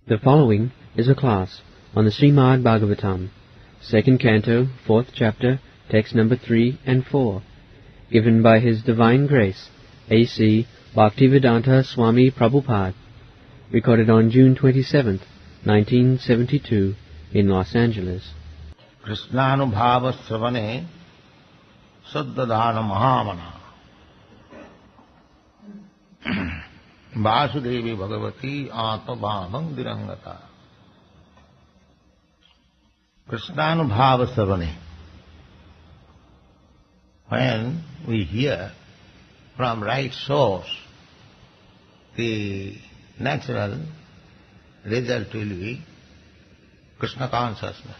The following is a class on the Srimad Bhagavatam, 2nd Canto, 4th Chapter, text number 3 and 4, given by His Divine Grace, A.C. Bhaktivedanta Swami Prabhupada, recorded on June 27th, 1972, in Los Angeles. Krishnanubhava sravane saddadhana mahamana Vasudevi Bhagavati Atmabhavang Dirangata. Krishnanubhava sravane. When we hear from right source, the natural result will be Krishna consciousness,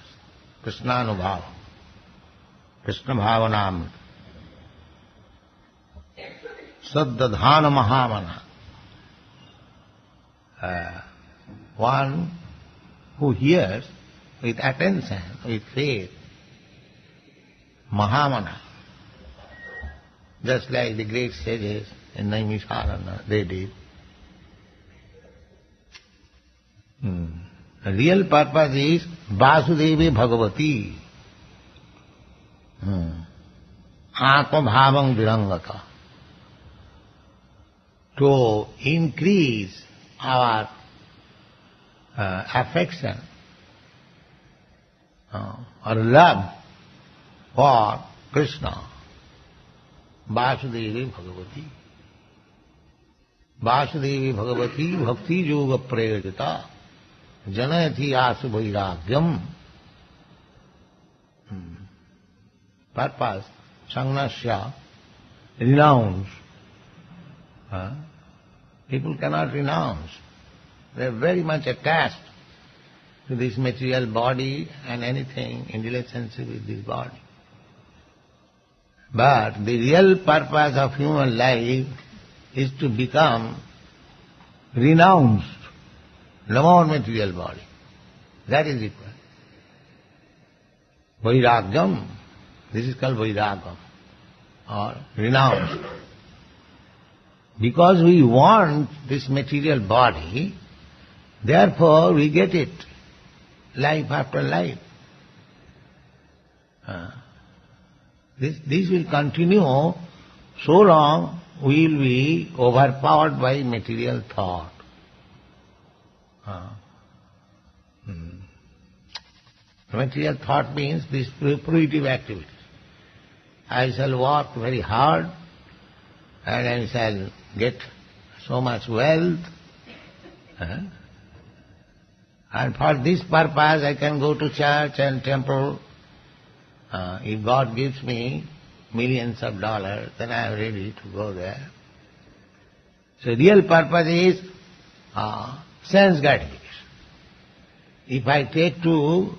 Krishnanubhava, Krishna Bhavanam, Saddadhana Mahamana. One who hears with attention, with faith, Mahamana, just like the great sages in Naimisharana, they did. The real purpose is Vasudevi Bhagavati, Atmabhavang Virangata, to increase our affection or love for Krishna, Vasudevi Bhagavati. Vasudevi Bhagavati Bhakti Yoga Prayajita Janayati Asu Vairagyam. Purpose, Sangnasya, renounce. People cannot renounce. They are very much attached to this material body and anything in relationship with this body. But the real purpose of human life is to become renounced, no more material body. That is required. Vairagyam, this is called vairagam, or renounced. Because we want this material body, therefore we get it, life after life. This will continue so long we will be overpowered by material thought. Material thought means this fruitive activity. I shall work very hard and I shall get so much wealth. And for this purpose I can go to church and temple. If God gives me millions of dollars, then I am ready to go there. So real purpose is sense gratification. If I take to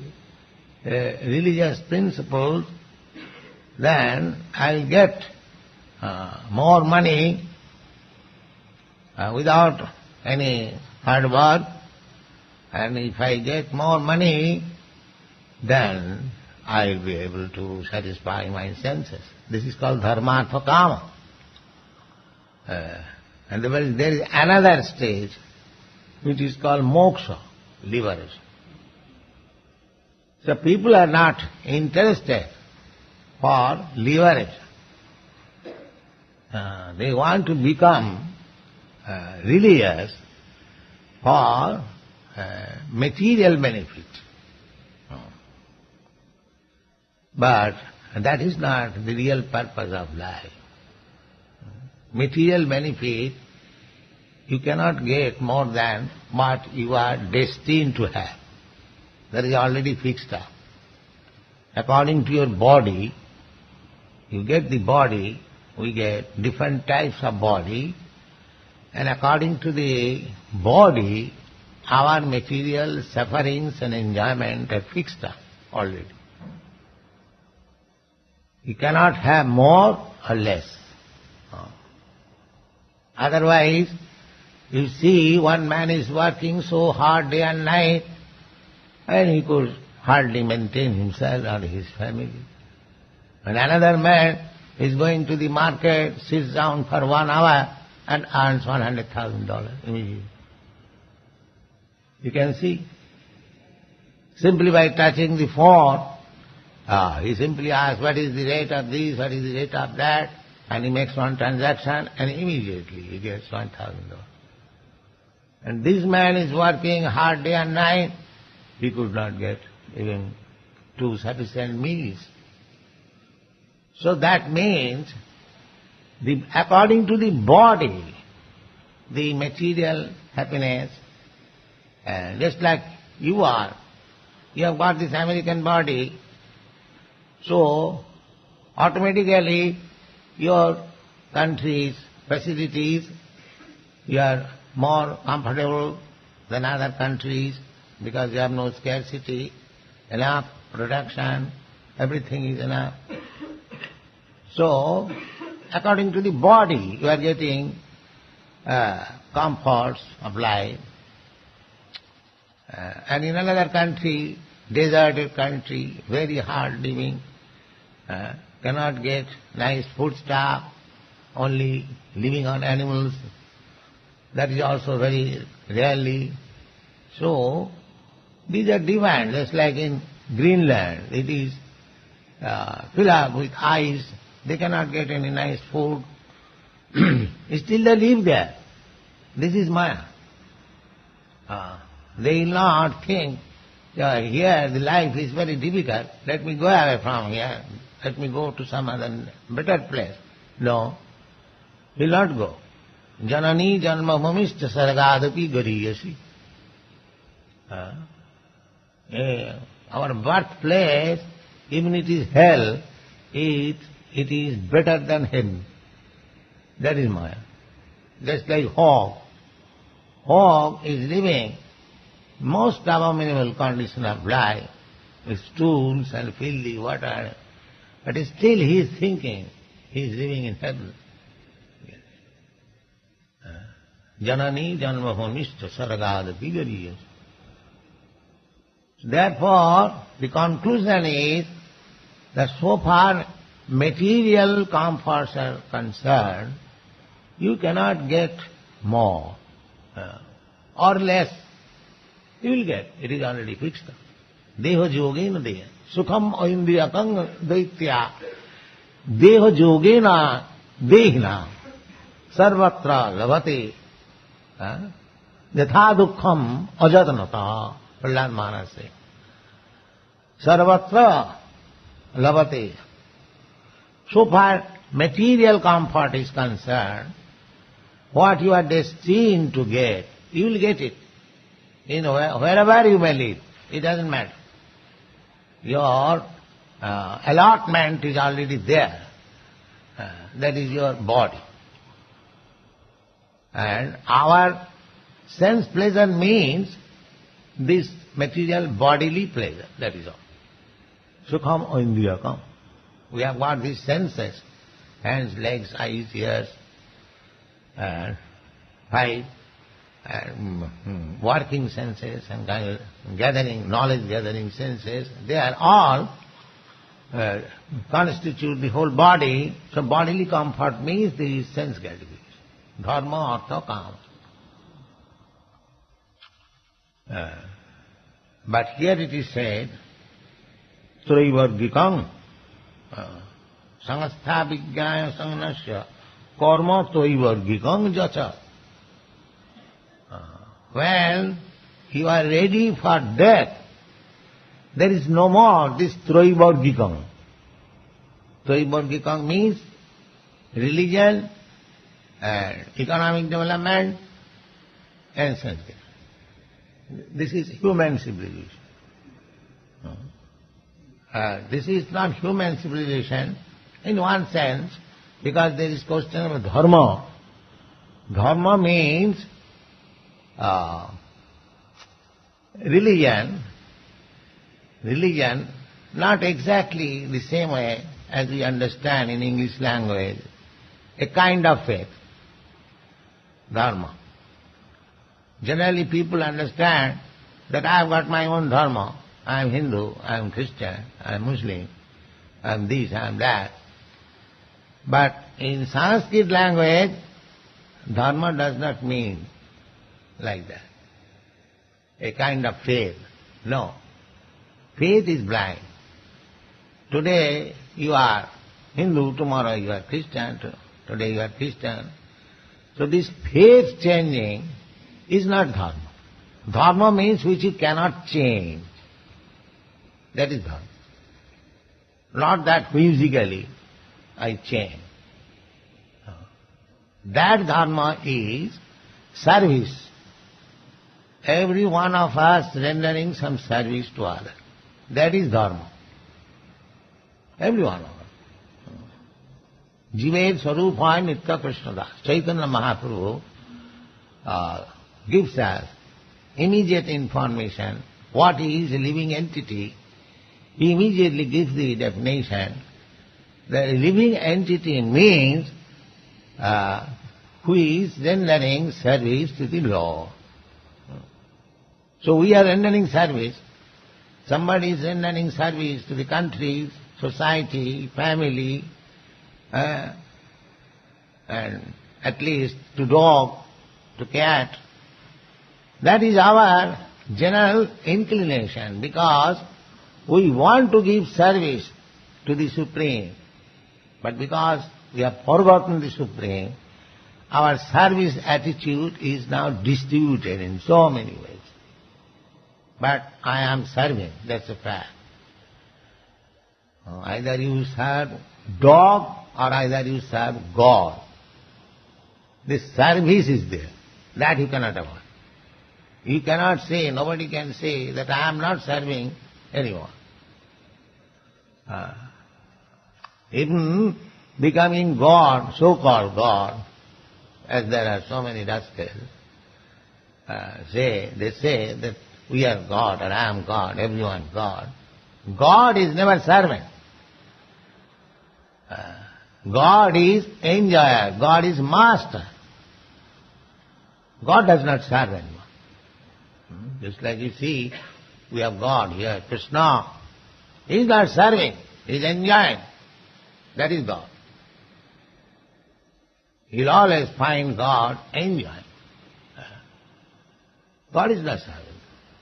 religious principles, then I will get more money without any hard work. And if I get more money, then I will be able to satisfy my senses. This is called dharmartha kama. And there is another stage which is called moksha, liberation. So people are not interested for liberation. They want to become religious for material benefit. But that is not the real purpose of life. Material benefit, you cannot get more than what you are destined to have. That is already fixed up. According to your body, you get the body, we get different types of body, and according to the body, our material sufferings and enjoyment are fixed up already. You cannot have more or less. Otherwise, you see one man is working so hard day and night, and he could hardly maintain himself or his family. And another man is going to the market, sits down for 1 hour and earns $100,000 immediately. You can see. Simply by touching the phone, he simply asks, what is the rate of this, what is the rate of that, and he makes one transaction, and immediately he gets $1,000. And this man is working hard day and night. He could not get even 2 sufficient meals. So that means, according to the body, the material happiness, just like you are, you have got this American body, so automatically your country's facilities, you are more comfortable than other countries because you have no scarcity, enough production, everything is enough. So, according to the body, you are getting comforts of life. And in another country, deserted country, very hard living, cannot get nice food stuff, only living on animals. That is also very rarely. So, these are demands, just like in Greenland, it is filled up with ice, they cannot get any nice food. Still they live there. This is Maya. They will not think, here the life is very difficult, let me go away from here, let me go to some other better place. No, he will not go. Janani janma bhumishcha sargadapi gariyasi. Our birthplace, even it is hell, it is better than heaven. That is Maya. Just like hog. Hog is living most abominable condition of life, with stools and filthy water, but still he is thinking he is living in heaven. Janani janmabhumishcha sargadapi gariyasi. Therefore, the conclusion is that so far material comforts are concerned, you cannot get more or less. You will get. It is already fixed. Deha yogena deha. Sukham aindriyakang daitya. Deha yogena dehina. Sarvatra labhate. Yatha dukkham ajatanata. Prahlad Maharaj says. Sarvatra labhate. So far material comfort is concerned, what you are destined to get, you will get it. Wherever you may live, it doesn't matter. Your allotment is already there. That is your body. And our sense pleasure means this material bodily pleasure, that is all. Sukham indriyakam. We have got these senses, hands, legs, eyes, ears, and five, working senses and gathering, knowledge-gathering senses. They are all constitute the whole body. So bodily comfort means the sense gratification. Dharma, artha, kama. But here it is said, Traivargikam, Sangastha Vijnaya Sangnasya, Karma Traivargikam Jacha. When you are ready for death, there is no more this Traivargikam. Traivargikam means religion and economic development and sense. This is human civilization. This is not human civilization in one sense, because there is question of dharma. Dharma means religion, not exactly the same way as we understand in English language, a kind of faith, dharma. Generally people understand that I have got my own dharma, I am Hindu, I am Christian, I am Muslim, I am this, I am that. But in Sanskrit language, dharma does not mean like that. a kind of faith. No. Faith is blind. Today you are Hindu, tomorrow you are Christian, today you are Christian. So this faith changing is not dharma. Dharma means which you cannot change. That is dharma. Not that whimsically I change. That dharma is service. Every one of us rendering some service to others. That is dharma. Every one of us. Jivet Swarupaya Nitya Krishna Das. Chaitanya Mahaprabhu gives us immediate information what is a living entity. He immediately gives the definition. The living entity means who is rendering service to the Lord. So we are rendering service. Somebody is rendering service to the country, society, family, and at least to dog, to cat. That is our general inclination, because we want to give service to the Supreme. But because we have forgotten the Supreme, our service attitude is now distributed in so many ways. But I am serving, that's a fact. Either you serve dog or either you serve God. This service is there. That you cannot avoid. You cannot say, nobody can say that I am not serving anyone. Even becoming God, so-called God, as there are so many rascals, they say that we are God or I am God, everyone God. God is never servant. God is enjoyer, God is master. God does not serve anyone. Just like you see, we have God here, Krishna. He is not serving, he is enjoying. That is God. You will always find God enjoying. God is not serving,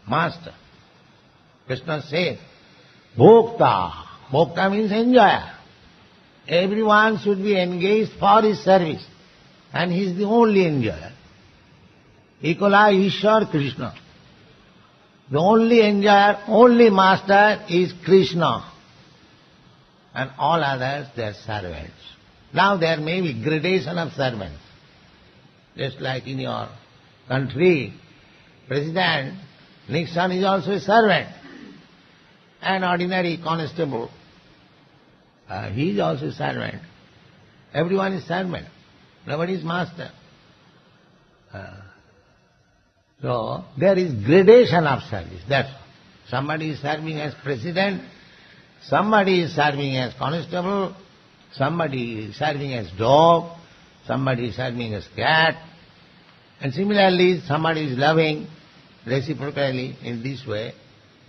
master. Krishna says, Bhokta. Bhokta means enjoyer. Everyone should be engaged for his service, and he is the only enjoyer. Ekola Ishwar Krishna. The only enjoyer, only master is Krishna. And all others, they are servants. Now there may be gradation of servants. Just like in your country, President Nixon is also a servant. An ordinary constable, he is also a servant. Everyone is servant. Nobody is master. So there is gradation of service. That's all. Somebody is serving as president, somebody is serving as constable, somebody is serving as dog, somebody is serving as cat, and similarly somebody is loving reciprocally in this way.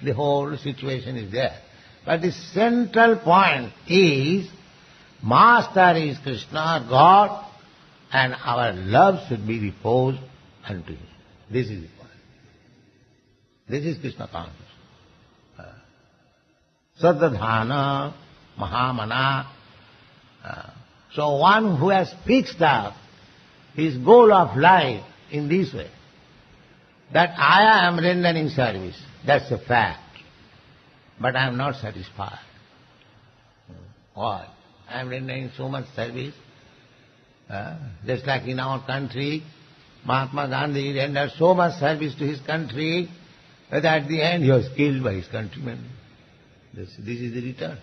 The whole situation is there. But the central point is, master is Krishna, God, and our love should be reposed unto him. This is the point. This is Krishna consciousness. Sadadhana, Mahamana. So one who has fixed up his goal of life in this way, that I am rendering service, that's a fact. But I am not satisfied. Why? I am rendering so much service. Just like in our country, Mahatma Gandhi rendered so much service to his country that at the end he was killed by his countrymen. This is the return.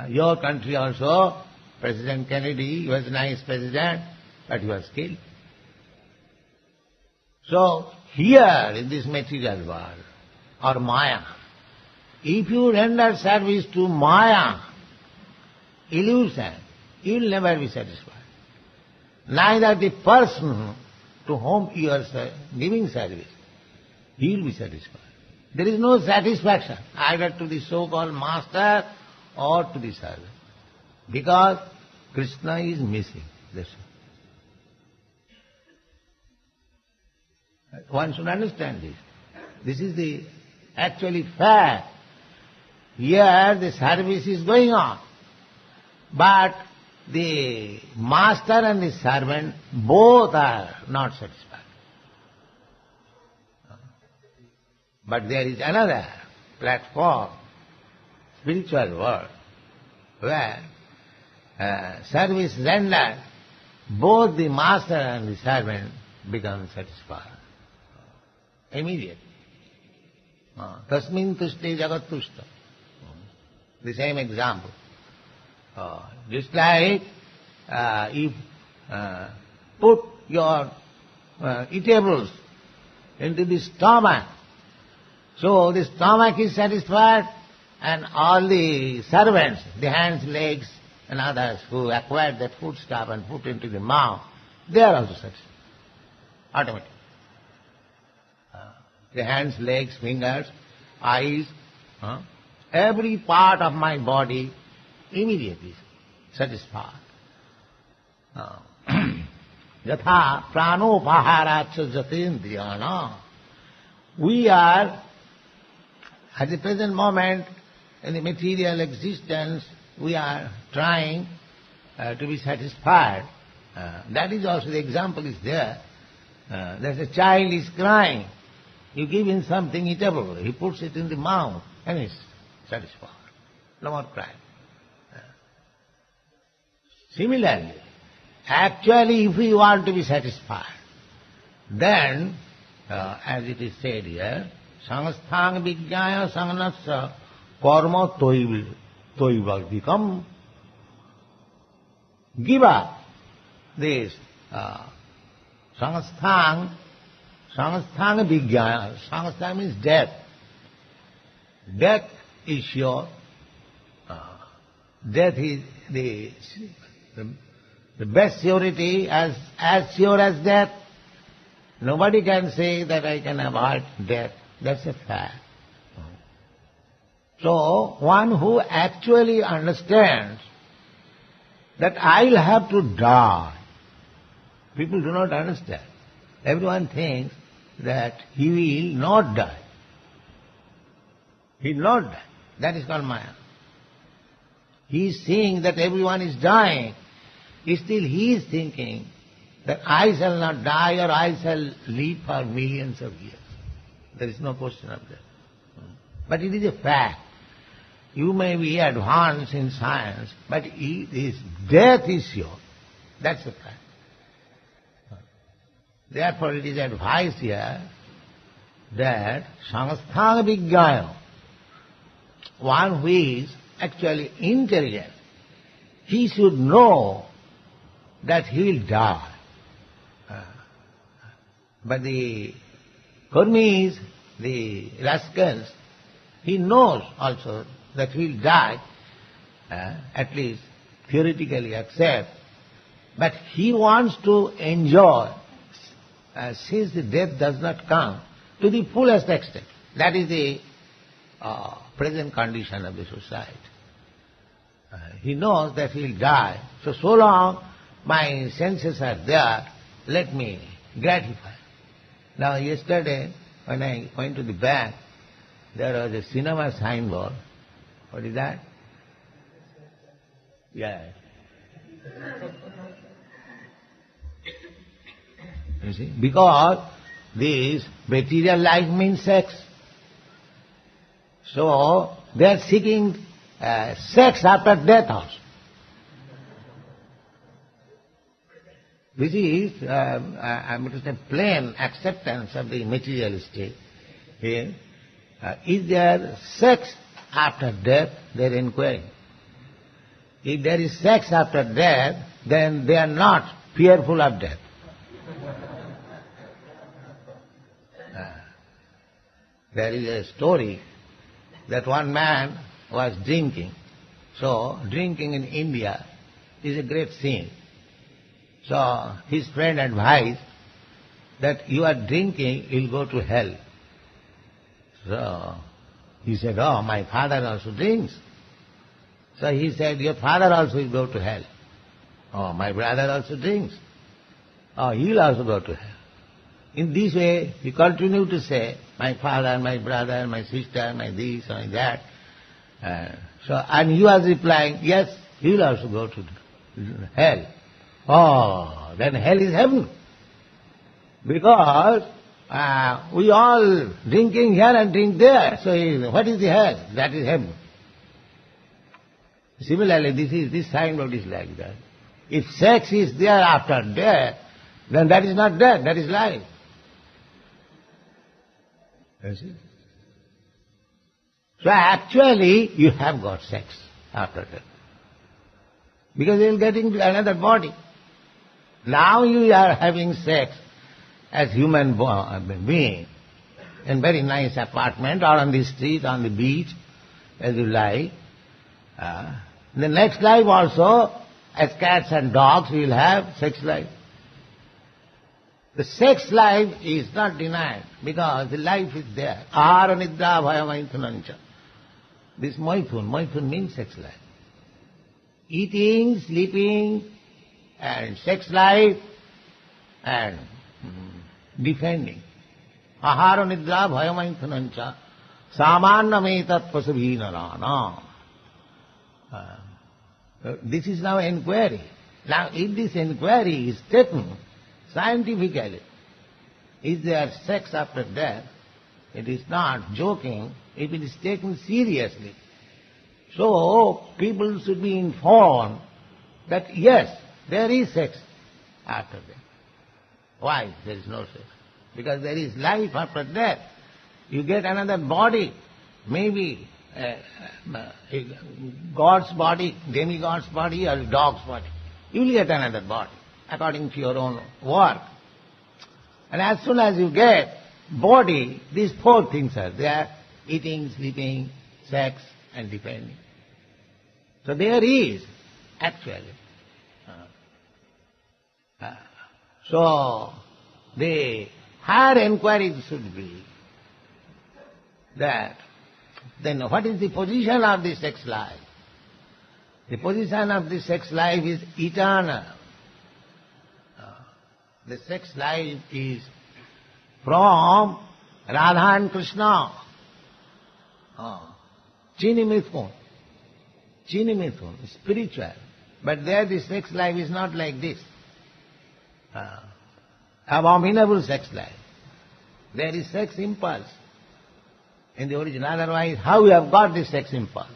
Your country also, President Kennedy, he was a nice president, but he was killed. So here in this material world, or Maya, if you render service to Maya, illusion, you will never be satisfied. Neither the person to whom you are giving service, he will be satisfied. There is no satisfaction either to the so-called master or to the servant, because Krishna is missing. That's all. One should understand this. This is the actually fact. Here the service is going on, but the master and the servant both are not satisfied. But there is another platform, spiritual world, where service rendered, both the master and the servant become satisfied immediately. Tasmin tushte jagat tushta. The same example. Just like if put your eatables into the stomach, so the stomach is satisfied, and all the servants, the hands, legs, and others who acquired that food stuff and put into the mouth, they are also satisfied, automatically. The hands, legs, fingers, eyes, every part of my body immediately satisfied. Yatha pranopaharacha jatendriyana. We are, at the present moment, in the material existence, we are trying to be satisfied. That is also, the example is there. There's a child is crying. You give him something eatable, he puts it in the mouth, and he's satisfied. No more crying. Similarly, actually, if we want to be satisfied, then, as it is said here, sangasthang vijnaya sangnasya karma toivakvikam. Give up this sangasthang vijnaya. Sangasthang means death. Death is sure. Death is the best surety, as sure as death. Nobody can say that I can avoid death. That's a fact. So, one who actually understands that I'll have to die. People do not understand. Everyone thinks that he will not die. He will not die. That is called Maya. He is seeing that everyone is dying. Still he is thinking that I shall not die or I shall live for millions of years. There is no question of that. But it is a fact. You may be advanced in science, but death is sure. That's a fact. Therefore it is advised here that sangasthang vijnaya, one who is actually intelligent, he should know that he will die. But the karmis, the rascals, he knows also that he will die, at least theoretically accept, but he wants to enjoy, since the death does not come, to the fullest extent. That is the present condition of the society. He knows that he will die, so long my senses are there, let me gratify. Now yesterday, when I went to the bank, there was a cinema signboard. What is that? Yeah. You see, because this material life means sex. So they are seeking sex after death also. This is, I'm going to say, plain acceptance of the material state. Here, is there sex after death? They are inquiring. If there is sex after death, then they are not fearful of death. There is a story that one man was drinking. So, drinking in India is a great sin. So, his friend advised that you are drinking, you'll go to hell. So, he said, oh, my father also drinks. So he said, your father also will go to hell. Oh, my brother also drinks. Oh, he'll also go to hell. In this way, you continue to say, my father, my brother, my sister, my this, my that. And you are replying, yes, he will also go to hell. Oh, then hell is heaven. Because we all drinking here and drink there. So what is the hell? That is heaven. Similarly, this signboard is like that. If sex is there after death, then that is not death, that is life. You see? So actually, you have got sex after death. Because you will get into another body. Now you are having sex as human being in very nice apartment or on the street, on the beach, as you like. The next life also, as cats and dogs, we will have sex life. The sex life is not denied because the life is there. Ahara nidra bhaya maithunancha. This maithun means sex life. Eating, sleeping, and sex life, and defending. Ahara nidra bhaya maithunancha. Samanna metat pasabhinarana. This is now inquiry. Now, if this inquiry is taken scientifically, is there sex after death? It is not joking if it is taken seriously. So, people should be informed that yes, there is sex after death. Why there is no sex? Because there is life after death. You get another body, maybe God's body, demigod's body or dog's body. You will get another body according to your own work. And as soon as you get body, these four things are there: eating, sleeping, sex and defending. So there is actually. So the higher inquiry should be that then what is the position of the sex life? The position of the sex life is eternal. The sex life is from Radha and Krishna. Chinimithun, spiritual. But there the sex life is not like this. Abominable sex life. There is sex impulse in the origin. Otherwise, how you have got this sex impulse?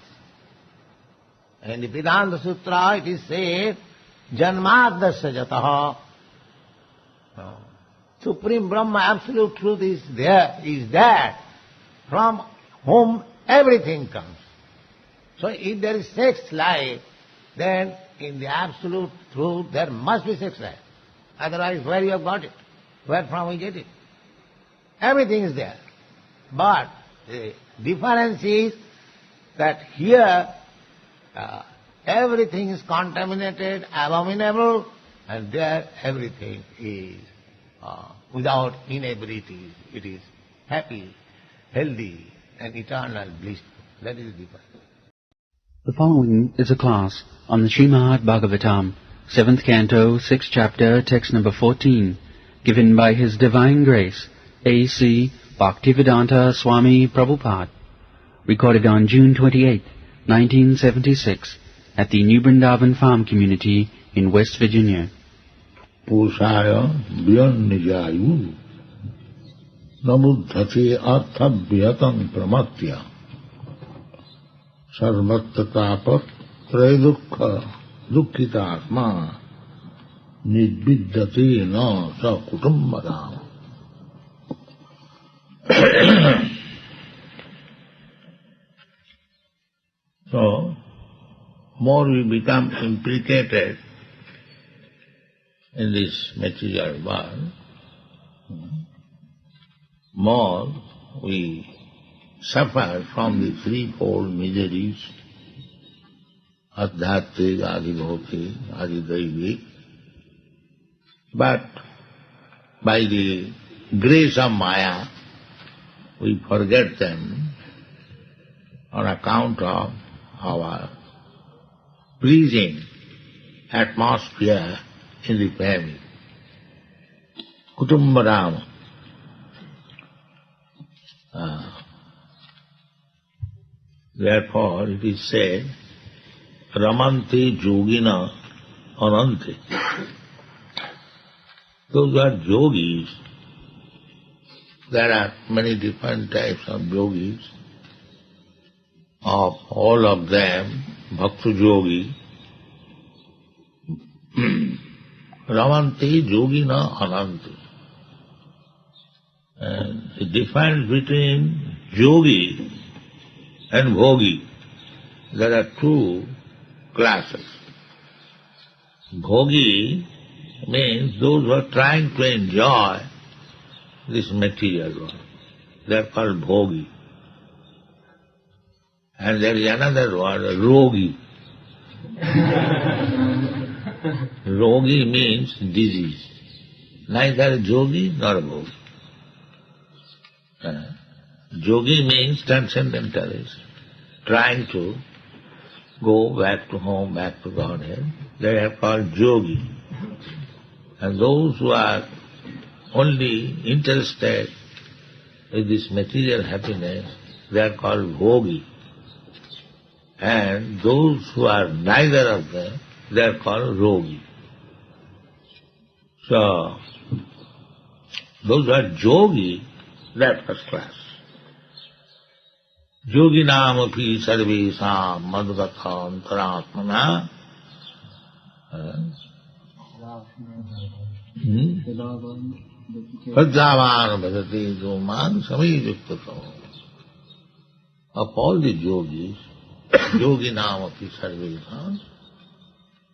In the Vedanta Sutra it is said, Janmadasya jataha. Supreme Brahma, absolute truth is that from whom everything comes. So if there is sex life, then in the absolute truth there must be sex life. Otherwise, where you have got it? Where from we get it? Everything is there. But the difference is that here everything is contaminated, abominable, and there everything is without inability. It is happy, healthy, and eternal bliss. That is the difference. The following is a class on the Srimad Bhagavatam, 7th Canto, 6th Chapter, text number 14, given by His Divine Grace, A.C. Bhaktivedanta Swami Prabhupada, recorded on June 28, 1976, at the New Vrindavan Farm Community in West Virginia. Pusaya Vyanijayu Nabuddhati Artha Vyatam Pramatya Sarvatatapat Traidukha Dukhitatma Nidviddati na sa kutumbadam. So, more we become implicated in this material world, more we suffer from the threefold miseries, adhyatmic, adhibhautik, adhidaivik. But by the grace of Maya, we forget them on account of our pleasing atmosphere in the family. Kutumbaram, Therefore it is said, Ramante yogina anante. Those who are yogis, there are many different types of yogis. Of all of them, bhakta yogi, Ramante yogina anante. And the difference between yogi and bhogi, there are two classes. Bhogi means those who are trying to enjoy this material world. They are called bhogi. And there is another word, rogi. Rogi means disease. Neither yogi nor bhogi. Yogi means transcendentalist, trying to go back to home, back to Godhead. They are called yogi. And those who are only interested in this material happiness, they are called bhogi. And those who are neither of them, they are called rogi. So, those who are yogi, they are first class. Yoginam api sarvesam madgata antaratmana. Padjavan bhajate jomang samiyuktatam. Of all the yogis, yoginam api sarvesam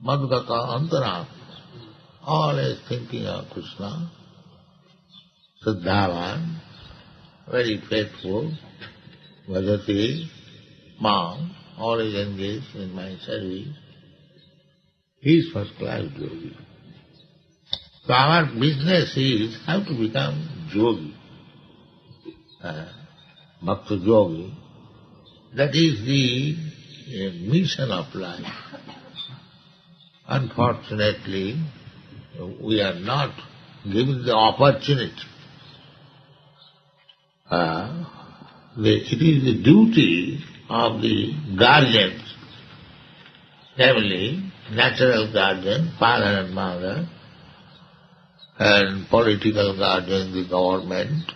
madgata antaratmana. Always thinking of Krishna. Siddhavan, very faithful, bhajate mam, always engaged in my service. He is first class yogi. So our business is how to become yogi, bhakta yogi. That is the mission of life. Unfortunately, we are not given the opportunity. It is the duty of the guardians, namely natural guardian, father and mother, and political guardian, the government,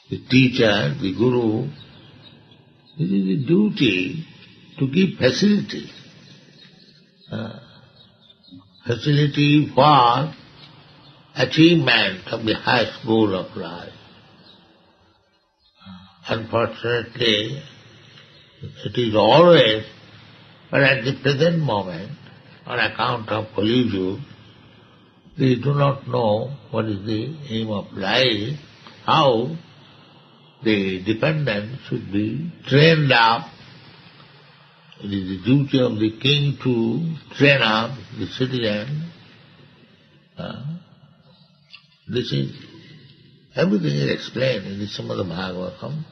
the teacher, the guru. It is the duty to give facility. Facility for achievement of the highest goal of life. Unfortunately, it is always, but at the present moment, on account of pollution, they do not know what is the aim of life, how the dependent should be trained up. It is the duty of the king to train up the citizen. Everything is explained in the Srimad Bhagavatam.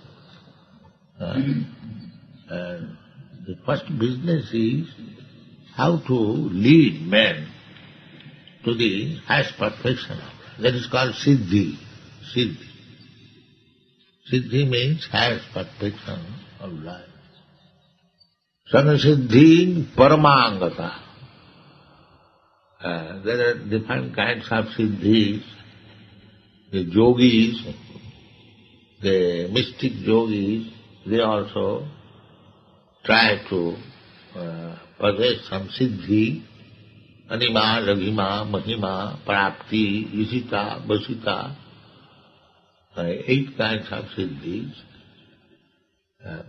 And the first business is how to lead men to the highest perfection. That is called Siddhi. Siddhi. Siddhi means highest perfection of life. Sanasiddhi paramangata. There are different kinds of siddhis. The yogis, the mystic yogis, they also try to possess some siddhi, anima, laghima, mahima, prapti, isita, vasita, 8 kinds of siddhis.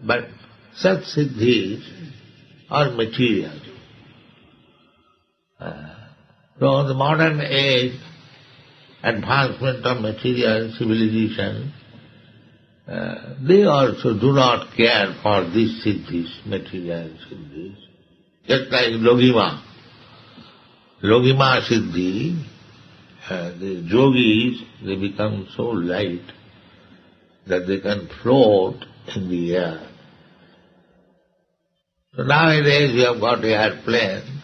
But such siddhis are material. So the modern age, advancement of material civilization, they also do not care for these siddhis, material siddhis. Just like Logima. Logima siddhi, the yogis, they become so light that they can float in the air. So nowadays we have got airplane.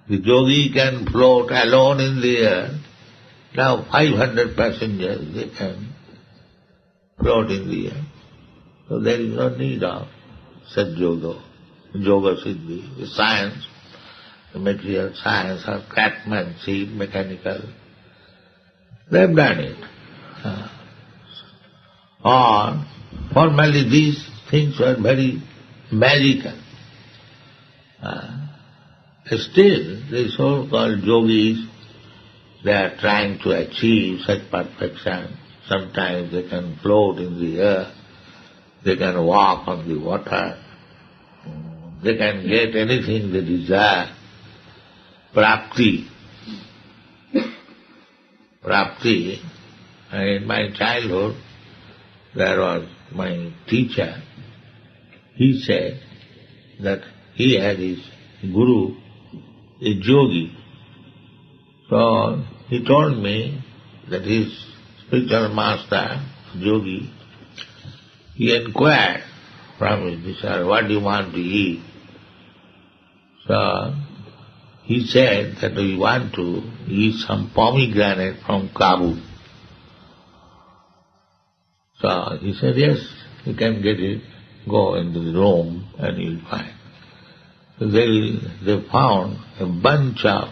The yogi can float alone in the air. Now 500 passengers, they can float in the air. So there is no need of such yoga siddhi, the science, the material science or craftsmanship, mechanical. They have done it. Or formerly these things were very magical. Still, the so-called yogis, they are trying to achieve such perfection. Sometimes they can float in the air, they can walk on the water, they can get anything they desire. Rapti. Rapti. In my childhood, there was my teacher. He said that he had his guru, a yogi. So he told me that his spiritual master, yogi, he inquired from his disciple, what do you want to eat? So he said that we want to eat some pomegranate from Kabul. So he said, yes, you can get it. Go into the room and you'll find. So they found a bunch of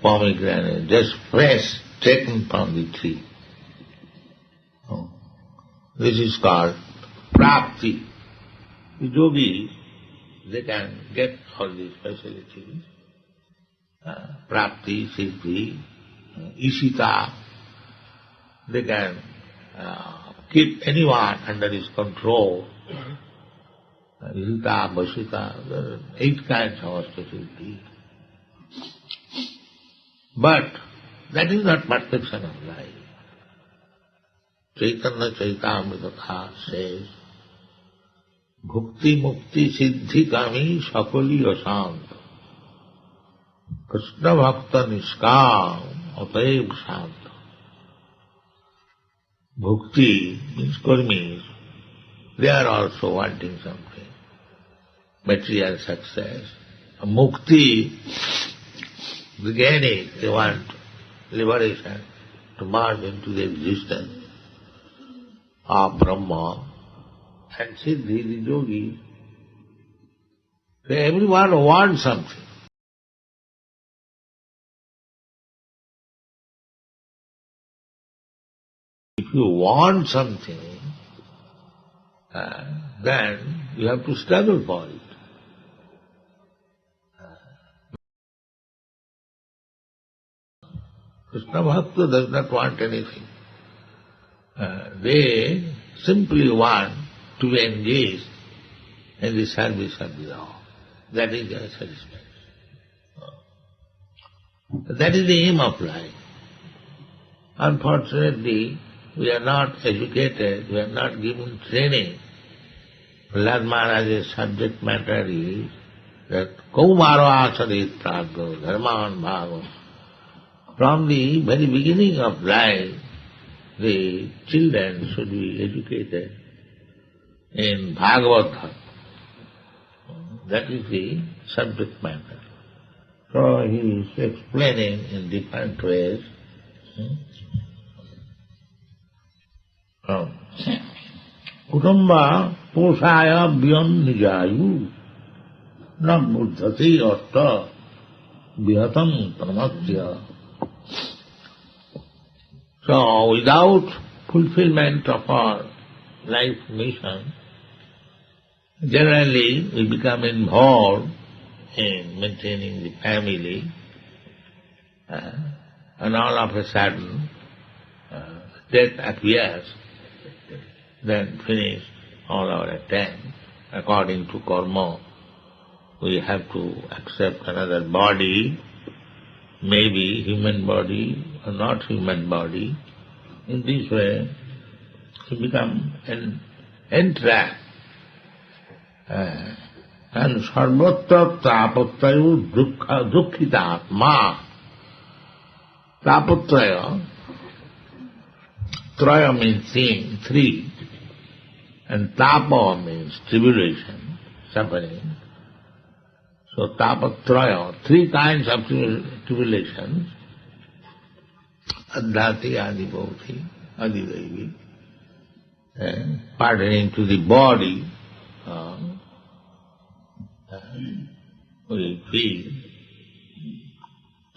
pomegranate, just fresh, taken from the tree. This is called rapti. The yogis, they can get all these facilities. Rapti, siddhi, ishita. They can keep anyone under his control. Ishita, vasita, there are 8 kinds of facilities. But that is not perfection of life. Chaitanya Chaitamrita says, Bhukti Mukti Siddhi Kami Sakali Asanta Krishna Bhakta Niskam Ataev Shanta. Bhukti means karmis. They are also wanting something. Material success. Mukti, the gaining, they want liberation to merge into the existence of Brahma. And Siddhi, the yogi, everyone wants something. If you want something, then you have to struggle for it. Krishna Bhakta does not want anything. They simply want to be engaged in the service of the Lord. That is their satisfaction. That is the aim of life. Unfortunately, we are not educated, we are not given training. Lord Maharaja's subject matter is that Kaumaro asarit praggo dharman bhagam. From the very beginning of life, the children should be educated in Bhagavad. That is the subject matter. So he is explaining in different ways. Kutumba posaya byon nijayu na buddhati artha vihatam pramatya. So without fulfillment of our life mission, generally we become involved in maintaining the family, and all of a sudden death appears, then finish all our attempts. According to karma, we have to accept another body, maybe human body or not human body. In this way, we become entrapped. And sarvatra tapatrayo dukkita atma. Tapatraya, traya means 3, and tapa means tribulation, suffering. So tapatraya, 3 kinds of tribulations adhyati adibhauti adidaivi, pertaining to the body, we feel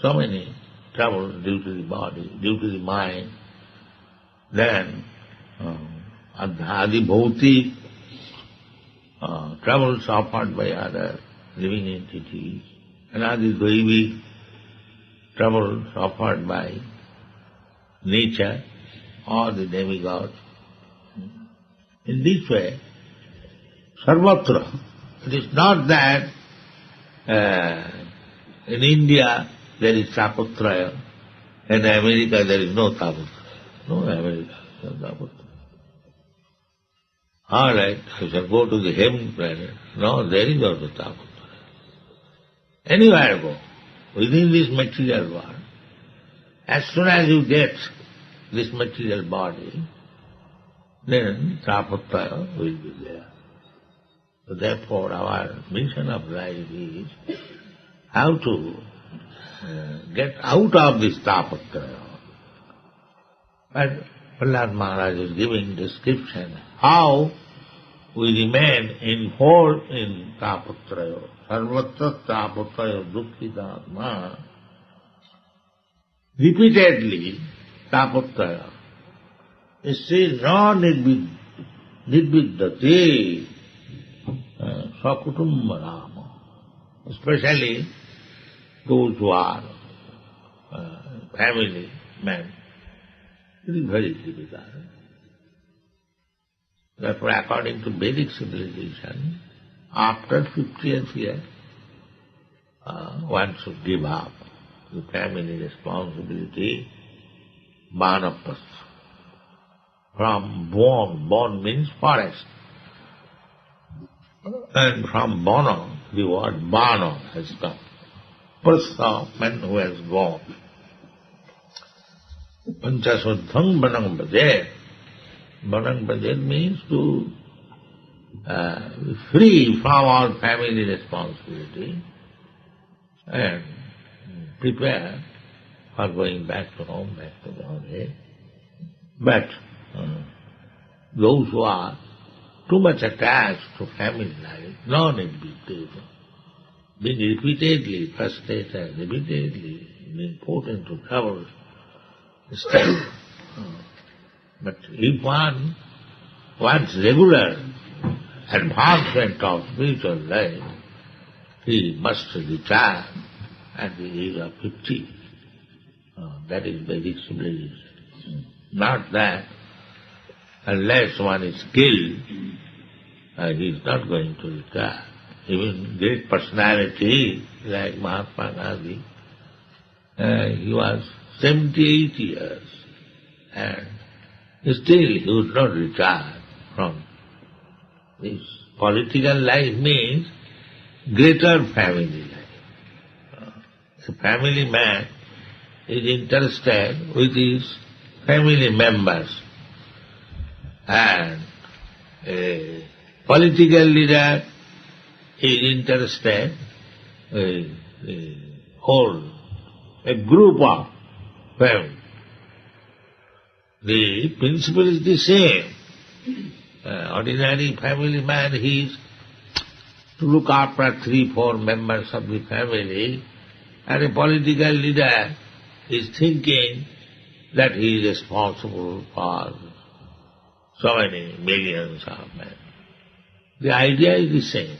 so many troubles due to the body, due to the mind. Then adibhauti, troubles suffered by other living entities, and adidaivi, trouble suffered by nature or the demigods. In this way, sarvatra, it is not that in India there is tapatraya, in America there is no tapatraya. No, America is no tapatraya. All right, I shall go to the heaven planet. No, there is also tapatraya. Anywhere go, within this material world, as soon as you get this material body, then tapatraya will be there. So therefore our mission of life is how to get out of this tapatraya. But Prahlad Maharaj is giving description how we remain involved in tapatraya. Sarvatra tapatraya dukkhidatma. Repeatedly, tapatraya is still nirviddhati sakutumbarama. Especially those who are family men. It is very difficult. Therefore, according to Vedic civilization, after 50th year, one should give up the family responsibility, vanaprastha. From bon means forest. And from bono, the word bano has come. Prastha, man who has gone. Panchasudhang banang bhajet. Banang bhajet means to be free from all family responsibility and prepare for going back to home, back to the home. But those who are too much attached to family life, non-individual, being repeatedly frustrated, repeatedly being put into trouble, still. But if one wants regular advancement of spiritual life, he must retire at the age of 50. That is Vedic civilization. Not that unless one is skilled, he is not going to retire. Even great personality like Mahatma Gandhi, he was 78 years and still he would not retire from this. Political life means greater family life. A family man is interested with his family members, and a political leader is interested in a group of family. The principle is the same. Ordinary family man, he is to look after 3-4 members of the family, and a political leader is thinking that he is responsible for so many millions of men. The idea is the same.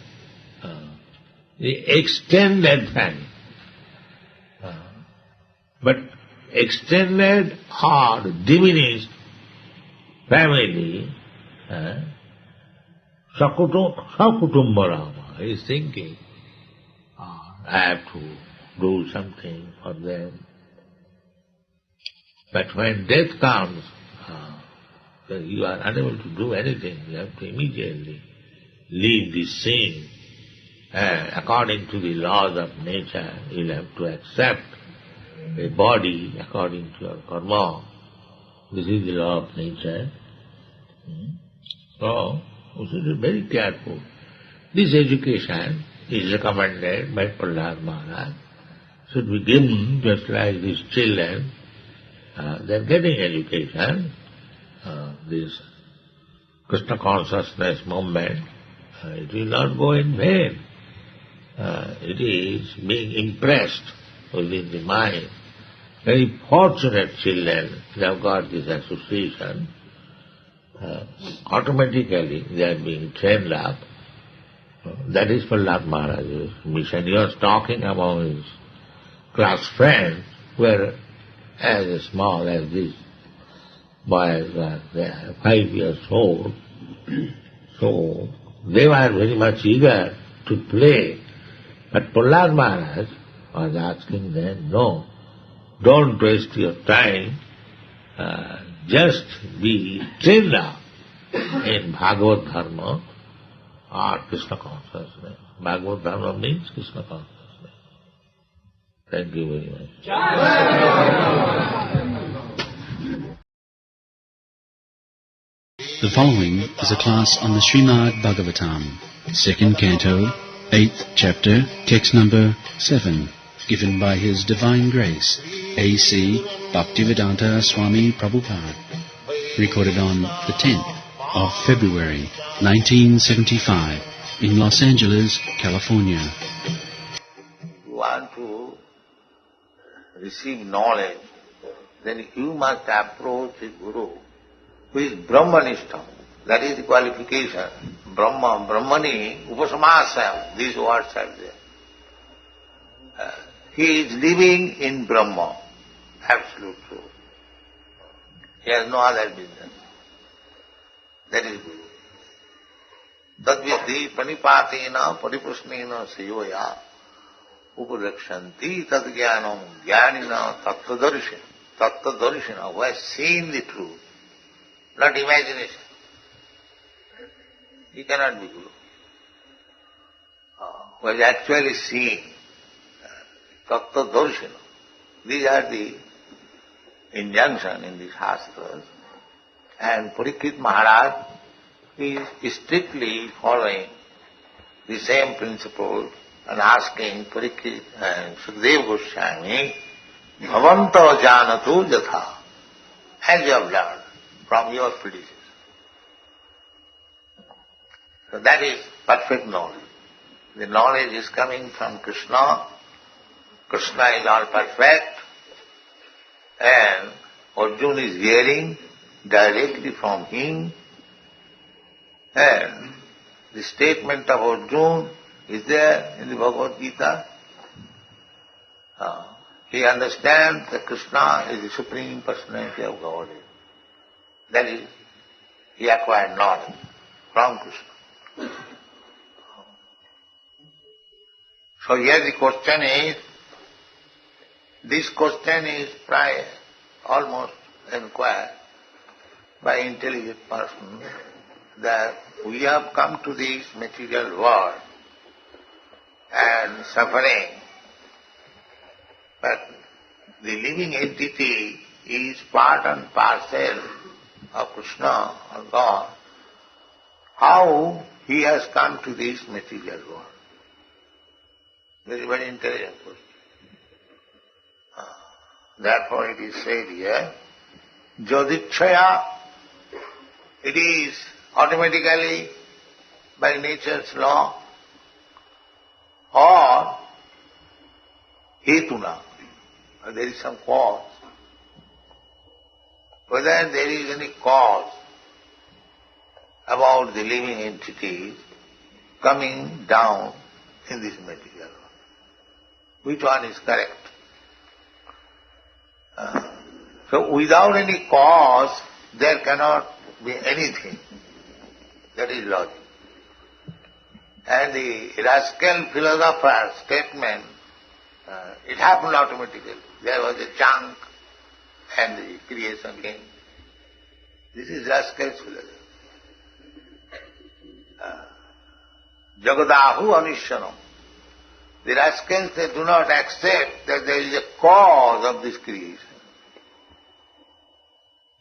The extended family. But extended or diminished family, sakutumbarama, is thinking, I have to do something for them. But when death comes, you are unable to do anything. You have to immediately leave this scene. According to the laws of nature, you will have to accept a body according to your karma. This is the law of nature. So, we should be very careful. This education is recommended by Prahlad Maharaj. Should be given just like these children they're getting education. This Krishna consciousness movement, it will not go in vain. It is being impressed within the mind. Very fortunate children, they have got this association. Automatically they are being trained up. That is for Lord Maharaja's mission. He was talking among his class friends who were as small as these boys were. They are 5 years old. So they were very much eager to play. But Prahlad Maharaj was asking them, no, don't waste your time, just be trained up in Bhagavad Dharma or Krishna consciousness. Bhagavad Dharma means Krishna consciousness. Thank you very much. The following is a class on the Srimad Bhagavatam, 2nd Canto, 8th Chapter, text number 7, given by His Divine Grace, A.C. Bhaktivedanta Swami Prabhupada, recorded on the 10th of February, 1975, in Los Angeles, California. You want to receive knowledge, then you must approach a guru who is Brahmanistha. That is the qualification. Brahma, Brahmani, Upasamasam, these words are there. He is living in Brahma, absolute truth. He has no other business. That is Guru. Tadvidhi pranipatena paripushnena sayoya upadakshanti tadgyanam jnanina tattvadarshina. Tattvadarshina, who has seen the truth, not imagination. He cannot be Guru. Who has actually seen tattvadarshina. These are the injunction in the Shastras. And Pariksit Maharaj is strictly following the same principle and asking Pariksit and Sukadeva Goswami, Bhavanta janatu jatha, as you have learned from your predecessors. So that is perfect knowledge. The knowledge is coming from Krishna. Krishna is all perfect, and Arjuna is hearing directly from him, and the statement of Arjuna is there in the Bhagavad Gita. He understands that Krishna is the Supreme Personality of Godhead. That is, he acquired knowledge from Krishna. So here the question is, this question is almost inquired by intelligent person, that we have come to this material world and suffering, but the living entity is part and parcel of Krishna or God. How he has come to this material world? Very, very intelligent question. Therefore it is said here, Jodikshaya, it is automatically by nature's law, or hetuna, or there is some cause. Whether there is any cause about the living entities coming down in this material world. Which one is correct? So without any cause, there cannot be anything. That is logic. And the rascal philosopher's statement, it happened automatically. There was a chunk and the creation came. This is rascal's philosophy. Jagadahu anishanam. The rascals, they do not accept that there is a cause of this creation.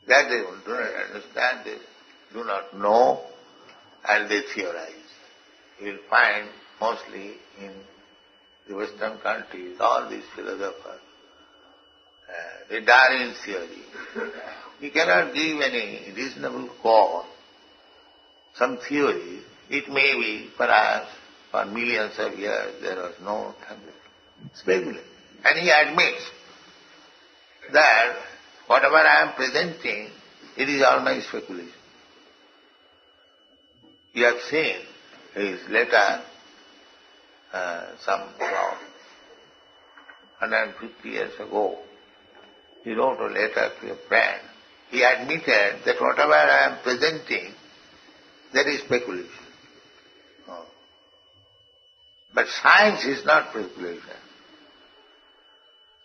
That they do not understand, they do not know, and they theorize. You will find mostly in the Western countries all these philosophers the Darwin theory. We cannot give any reasonable cause, some theory. It may be, perhaps, for millions of years there was no thunder. Speculate. And he admits that whatever I am presenting, it is all my speculation. You have seen his letter, some 150 years ago. He wrote a letter to a friend. He admitted that whatever I am presenting, that is speculation. But science is not speculation.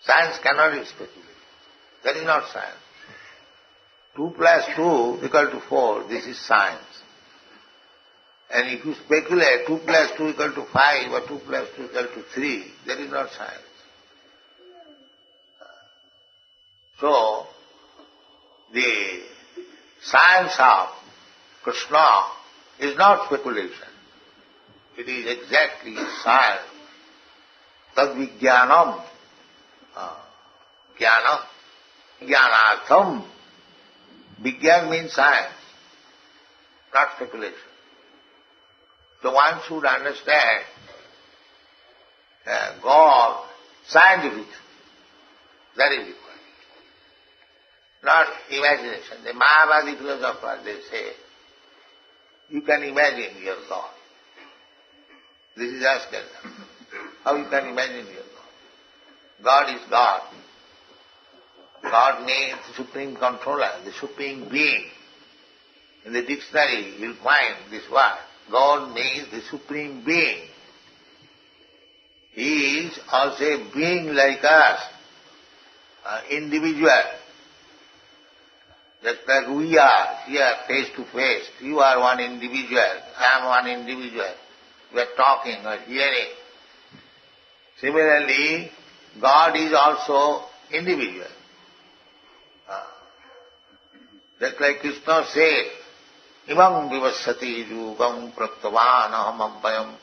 Science cannot be speculation. That is not science. 2 plus 2 equal to 4, this is science. And if you speculate 2 plus 2 equal to 5 or 2 plus 2 equal to 3, that is not science. So, the science of Krishna is not speculation. It is exactly science. Tad-vijnanam. Jnanam. Jnanatham. Vijnan means science, not speculation. So one should understand God scientifically. That is required. Not imagination. The Mahavadi philosophers, they say, you can imagine your God. This is asking how you can imagine your God. God is God. God means the supreme controller, the supreme being. In the dictionary you'll find this word. God means the supreme being. He is also a being like us, individual. Just like we are here face to face. You are one individual, I am one individual. We are talking or hearing. Similarly, God is also individual. Just like Krishna said, Imam vivasati yugam praktavan aham abhayam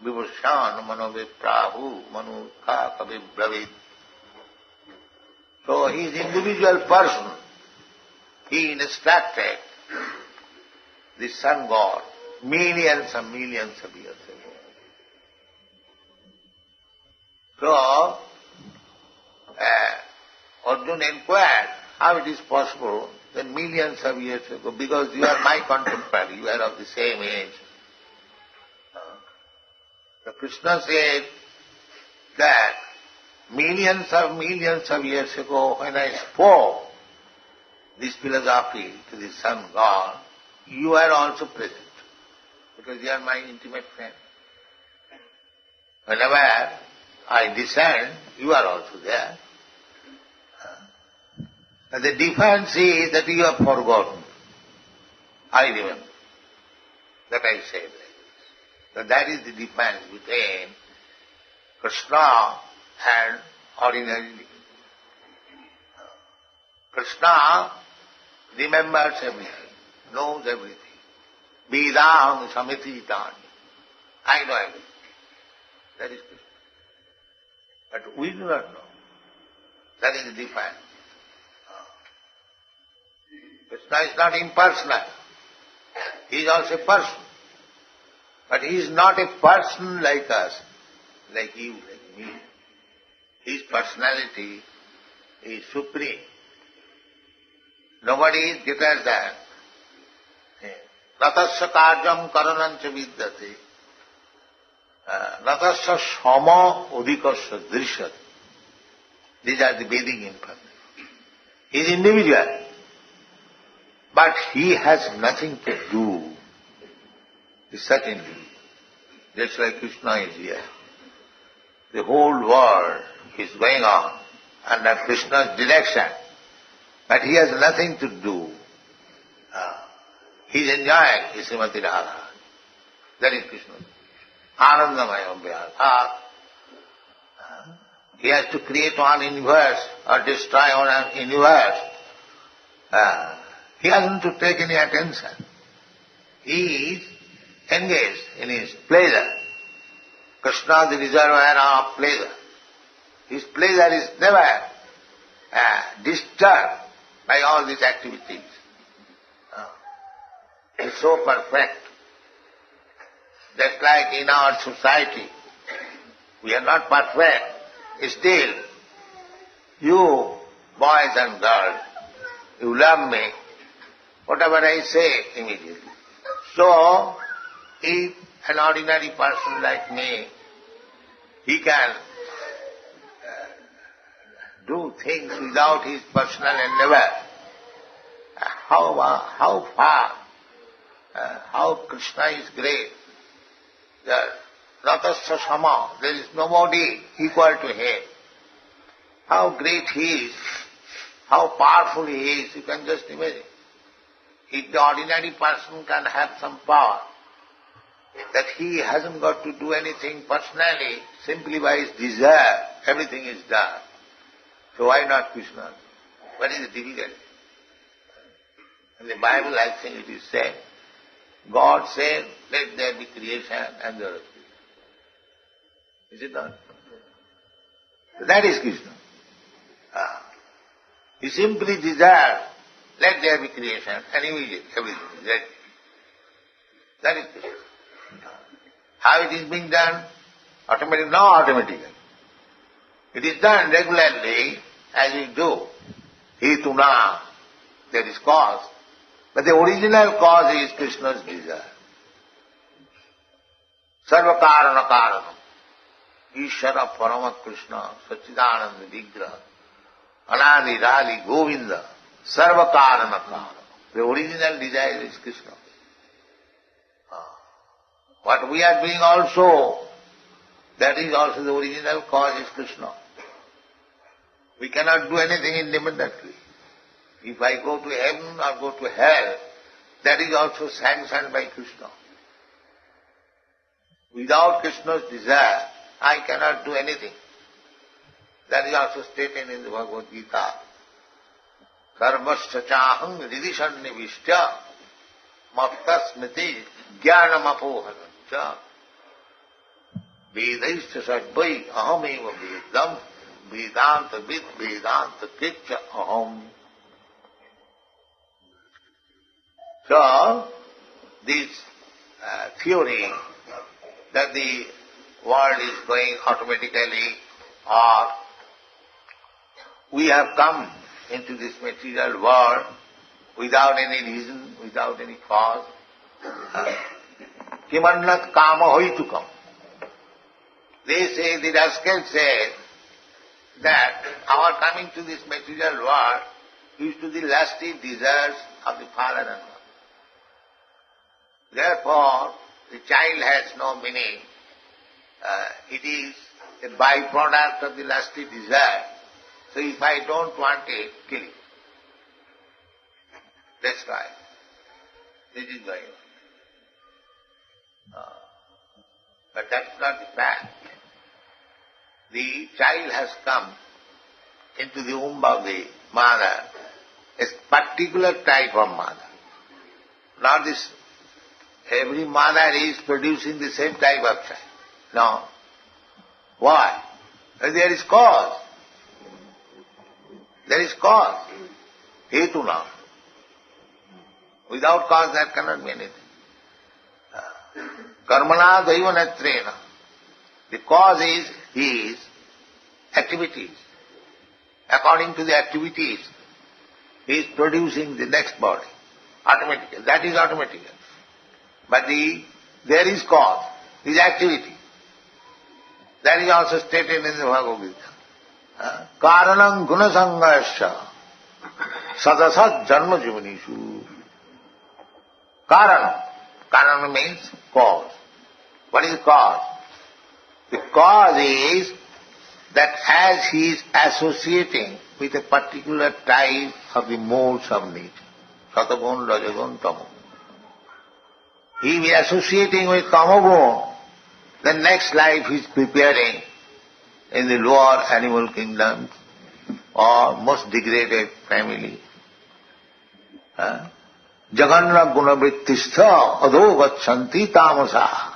vivashan manoviprahu manukha kavibravit. So he is individual person. He instructed the sun god millions and millions of years ago. So, Arjuna inquired how it is possible that millions of years ago, because you are my contemporary, you are of the same age. So Krishna said that millions of years ago when I spoke this philosophy to the sun god, you are also present, because you are my intimate friend. Whenever I descend, you are also there. And the difference is that you have forgotten. I remember that I said like this. So that is the difference between Krishna and ordinary living. Krishna remembers everything, knows everything. Vedaham samititani. I know everything. That is Krishna. But we do not know. That is the difference. Krishna is not impersonal. He is also a person. But he is not a person like us, like you, like me. His personality is supreme. Nobody is greater than. Natasya karyam karanancha vidyate. Natasya sama udikasya drishyate. These are the Vedic information. He is individual. But he has nothing to do. He is such individual. Just like Krishna is here. The whole world is going on under Krishna's direction. But he has nothing to do. He is enjoying his Srimati Radha. That is Krishna. Anandamaya Vyartha. He has to create one universe or destroy one universe. He hasn't to take any attention. He is engaged in his pleasure. Krishna, the reservoir of pleasure. His pleasure is never disturbed by all these activities. It's so perfect. Just like in our society, we are not perfect. Still, you boys and girls, you love me, whatever I say immediately. So, if an ordinary person like me, he can do things without his personal endeavor, how far, how Krishna is great. Ratasya sama, there is nobody equal to him. How great he is, how powerful he is, you can just imagine. If the ordinary person can have some power, that he hasn't got to do anything personally, simply by his desire, everything is done. So why not Krishna? What is the difficulty? In the Bible, I think it is said, God said, let there be creation and there was creation. Is it not? That is Krishna. He simply desired, let there be creation, and immediately everything is ready. That is Krishna. How it is being done? Automatically? No, automatically. It is done regularly as we do. Hetuna, there is cause. But the original cause is Krishna's desire. Sarva karana karanam. Ishara Parama Krishna, Sachidananda Vigraha, Anadi Rali Govinda, Sarva karana karanam. The original desire is Krishna. What we are doing also, that is also the original cause is Krishna. We cannot do anything independently. If I go to heaven or go to hell, that is also sanctioned by Krishna. Without Krishna's desire, I cannot do anything. That is also stated in the Bhagavad Gita. Sarvasya chaham ridisannivishya maktasmiti jnanamapohanasya vedaisya sarvai ahameva vedam vedanta vid vedanta kitcha aham. So, this theory that the world is going automatically, or we have come into this material world without any reason, without any cause. Kimannat kama hoitukam. They say, the rascal says that our coming to this material world is to the lusty desires of the father and mother. Therefore, the child has no meaning. It is a byproduct of the lusty desire. So if I don't want it, kill it. That's why. This is going on. But that's not the fact. The child has come into the womb of the mother, a particular type of mother. Not this, every mother is producing the same type of child. No. Why? There is cause. There is cause. Hetuna. Without cause there cannot be anything. Karmana daivanatrena. The cause is his activities. According to the activities, he is producing the next body. Automatically. That is automatic. But there is cause, his activity. That is also stated in the Bhagavad Gita. Karanam gunasangasya sadasat janma jivanishu. Karanam. Karanam means cause. What is the cause? The cause is that as he is associating with a particular type of the modes of nature, Satagun, Rajagun, Tamogun. He is associating with Tamogun, the next life he is preparing in the lower animal kingdom or most degraded family. Jaganna gunavrittistha adho gachanti tamasa.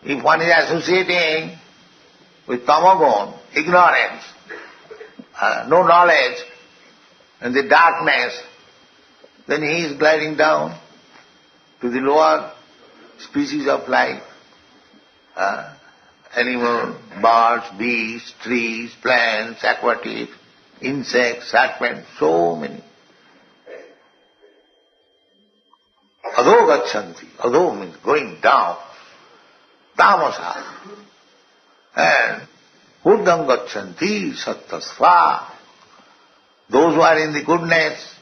If one is associating with Tamagun, ignorance, no knowledge, in the darkness, then he is gliding down to the lower species of life. Animal, birds, beasts, trees, plants, aquatic, insects, serpents, so many. Adho gachanti. Adho means going down. Tamasa. And urdham gachanti sattasva. Those who are in the goodness,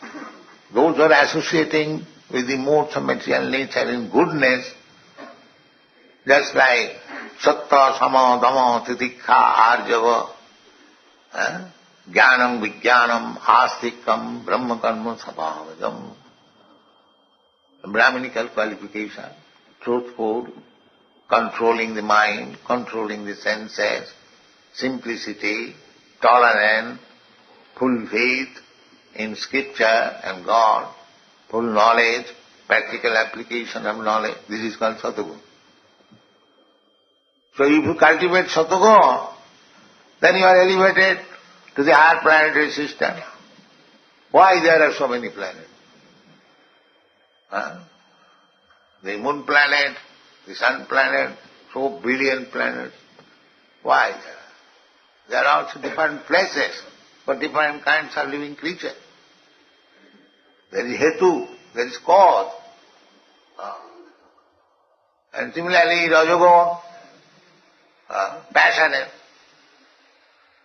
those who are associating with the modes of material nature in goodness, just like satta, sama, dama, titikha, arjava, jnanam, vijnanam, astikam, brahma karma, sabhavajam. Brahminical qualification, truthful, controlling the mind, controlling the senses, simplicity, tolerance, full faith in scripture and God, full knowledge, practical application of knowledge. This is called Satoguna. So if you cultivate Satoguna, then you are elevated to the higher planetary system. Why there are so many planets? The moon planet, the sun planet, so billion planets. Why? There are also different places for different kinds of living creatures. There is hetu, there is cause. And similarly, Rajoguna, passionate.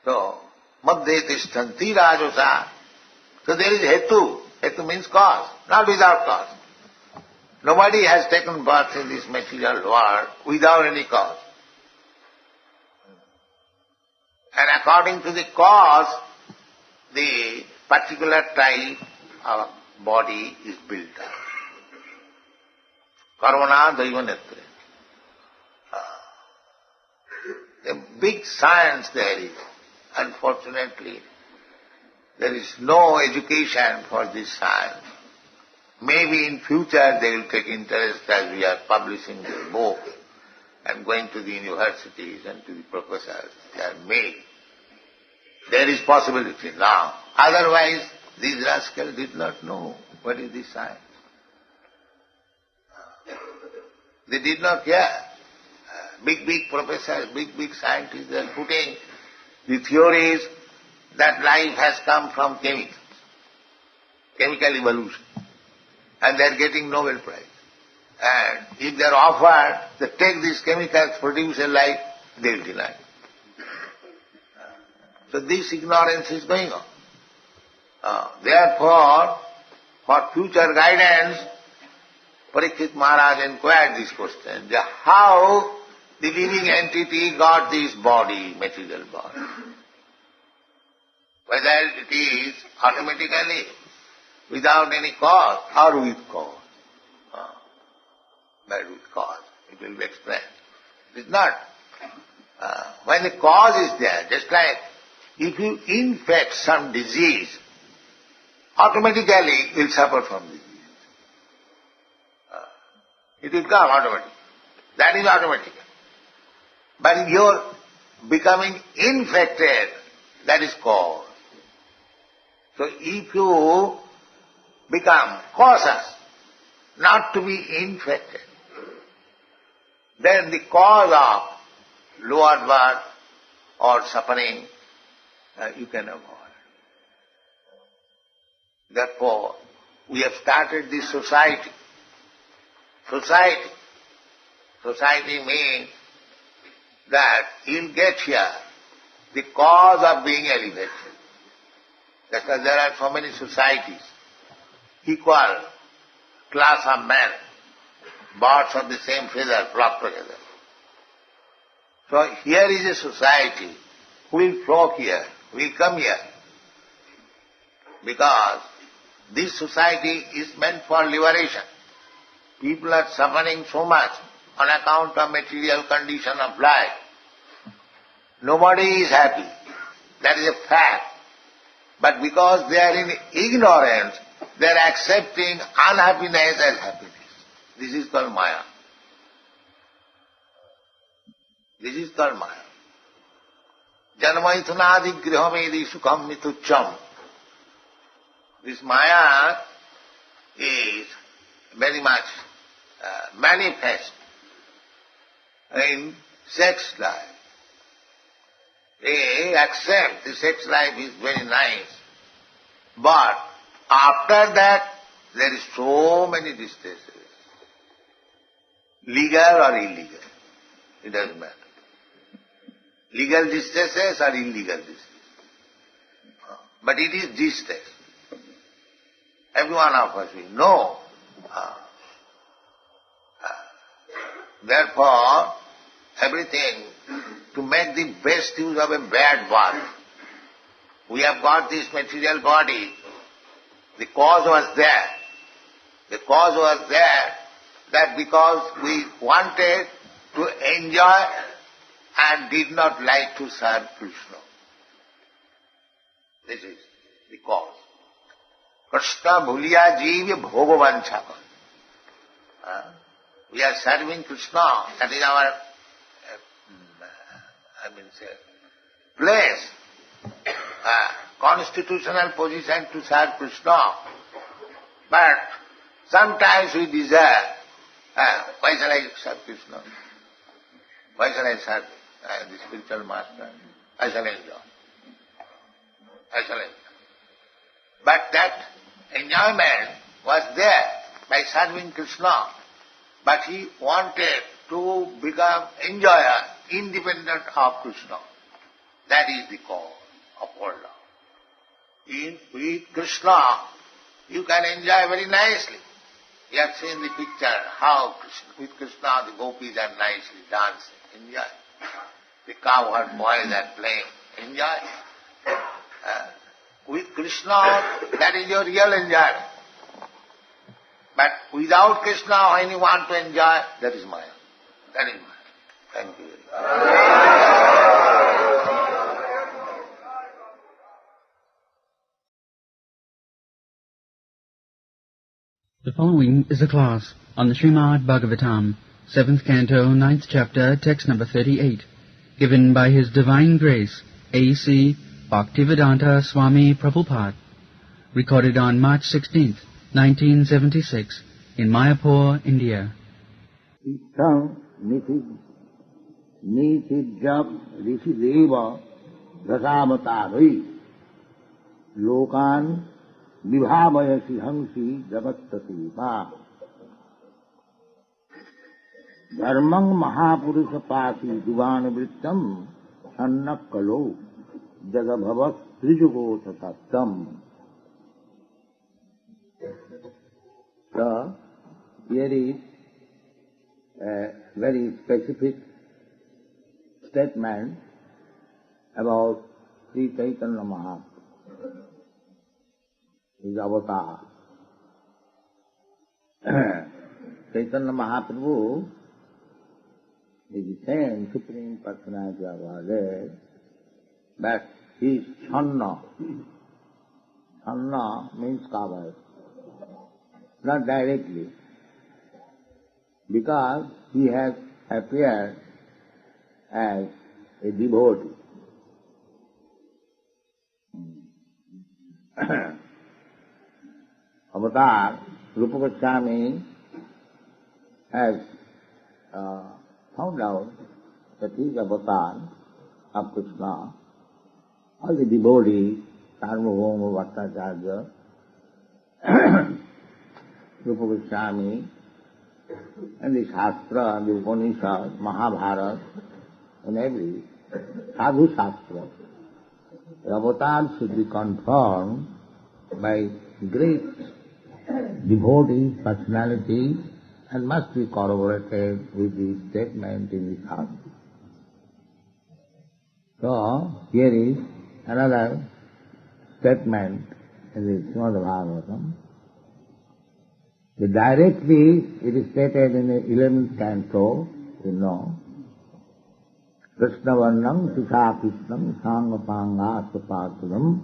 So, madhye tishtanti rajosa. So there is hetu. Hetu means cause, not without cause. Nobody has taken birth in this material world without any cause. And according to the cause, the particular type of body is built up. Karmana daivanetre. A big science there is. Unfortunately, there is no education for this science. Maybe in future they will take interest as we are publishing this book and going to the universities and to the professors. They are made. There is possibility now. Otherwise, these rascals did not know what is this science. They did not care. Big professors, big scientists, they are putting the theories that life has come from chemicals, chemical evolution. And they are getting Nobel Prize. And if they are offered to take these chemicals, produce a life, they will deny. So this ignorance is going on. Therefore, for future guidance, Pariksit Maharaj inquired this question, how the living entity got this body, material body. Whether it is automatically, without any cause, or with cause. But with cause, it will be explained. It is not. When the cause is there, just like if you infect some disease, automatically you will suffer from disease. It will come automatically. That is automatic. But your becoming infected, that is cause. So if you become cautious not to be infected, then the cause of lower birth or suffering you can avoid. Therefore, we have started this society. Society means that you'll get here the cause of being elevated. That's why there are so many societies, equal class of men, birds of the same feather flock together. So here is a society who will flock here, will come here, because this society is meant for liberation. People are suffering so much on account of material condition of life. Nobody is happy. That is a fact. But because they are in ignorance, they are accepting unhappiness as happiness. This is called Maya. This is called Maya. Janmaithunadi grihamedi sukham mitucham. This Maya is very much manifest in sex life. They accept the sex life is very nice, but after that there is so many distresses, legal or illegal, it doesn't matter. Legal distresses or illegal distresses. But it is distress. Every one of us will know. Therefore, everything to make the best use of a bad body. We have got this material body. The cause was there. The cause was there that because we wanted to enjoy and did not like to serve Krishna. This is the cause. Krishna bhuliya jiva bhogavansha. We are serving Krishna. That is our, place, constitutional position to serve Krishna. But sometimes we desire, why shall I serve Krishna? Why shall I serve the spiritual master? I shall enjoy. But that enjoyment was there by serving Krishna. But he wanted to become enjoyer, independent of Krishna. That is the cause of all love. With Krishna, you can enjoy very nicely. You have seen the picture how with Krishna the gopis are nicely dancing. Enjoy. The cowherd boys are playing. Enjoy. With Krishna, that is your real enjoyment. But without Krishna, when you want to enjoy, that is Maya. That is Maya. Thank you very much. The following is a class on the Srimad Bhagavatam, 7th Canto, 9th Chapter, text number 38, given by His Divine Grace, A.C. Bhaktivedanta Swami Prabhupada, recorded on March 16th, 1976, in Mayapur, India. Itthaṁ nitijjam rishideva dasavatāroi lokan vibhavayasi hamsi jagattatīva dharmaṁ mahapurusha pāsi duvanavrittam annakalo jagabhavat trijugo tatattam. So, here is a very specific statement about Sri Chaitanya Mahaprabhu, his avatar. Chaitanya Mahaprabhu is the same Supreme Personality of Godhead, but he is Channa. Channa means covered. Not directly, because he has appeared as a devotee. Avatar, Rupa Goswami has found out that he is avatar of Krishna. All the devotees, Sarvabhauma Bhattacharya, Rupa Goswami, and the Shastra, the Upanishad, Mahabharata, and every Sadhu Shastra. The avatar should be confirmed by great devotee personality and must be corroborated with the statement in the Shastra. So, here is another statement in the Srimad Bhagavatam. Directly it is stated in the 11th canto, you know, Krishna Varnam Sisha Krishnam Sangapanga Sapaturam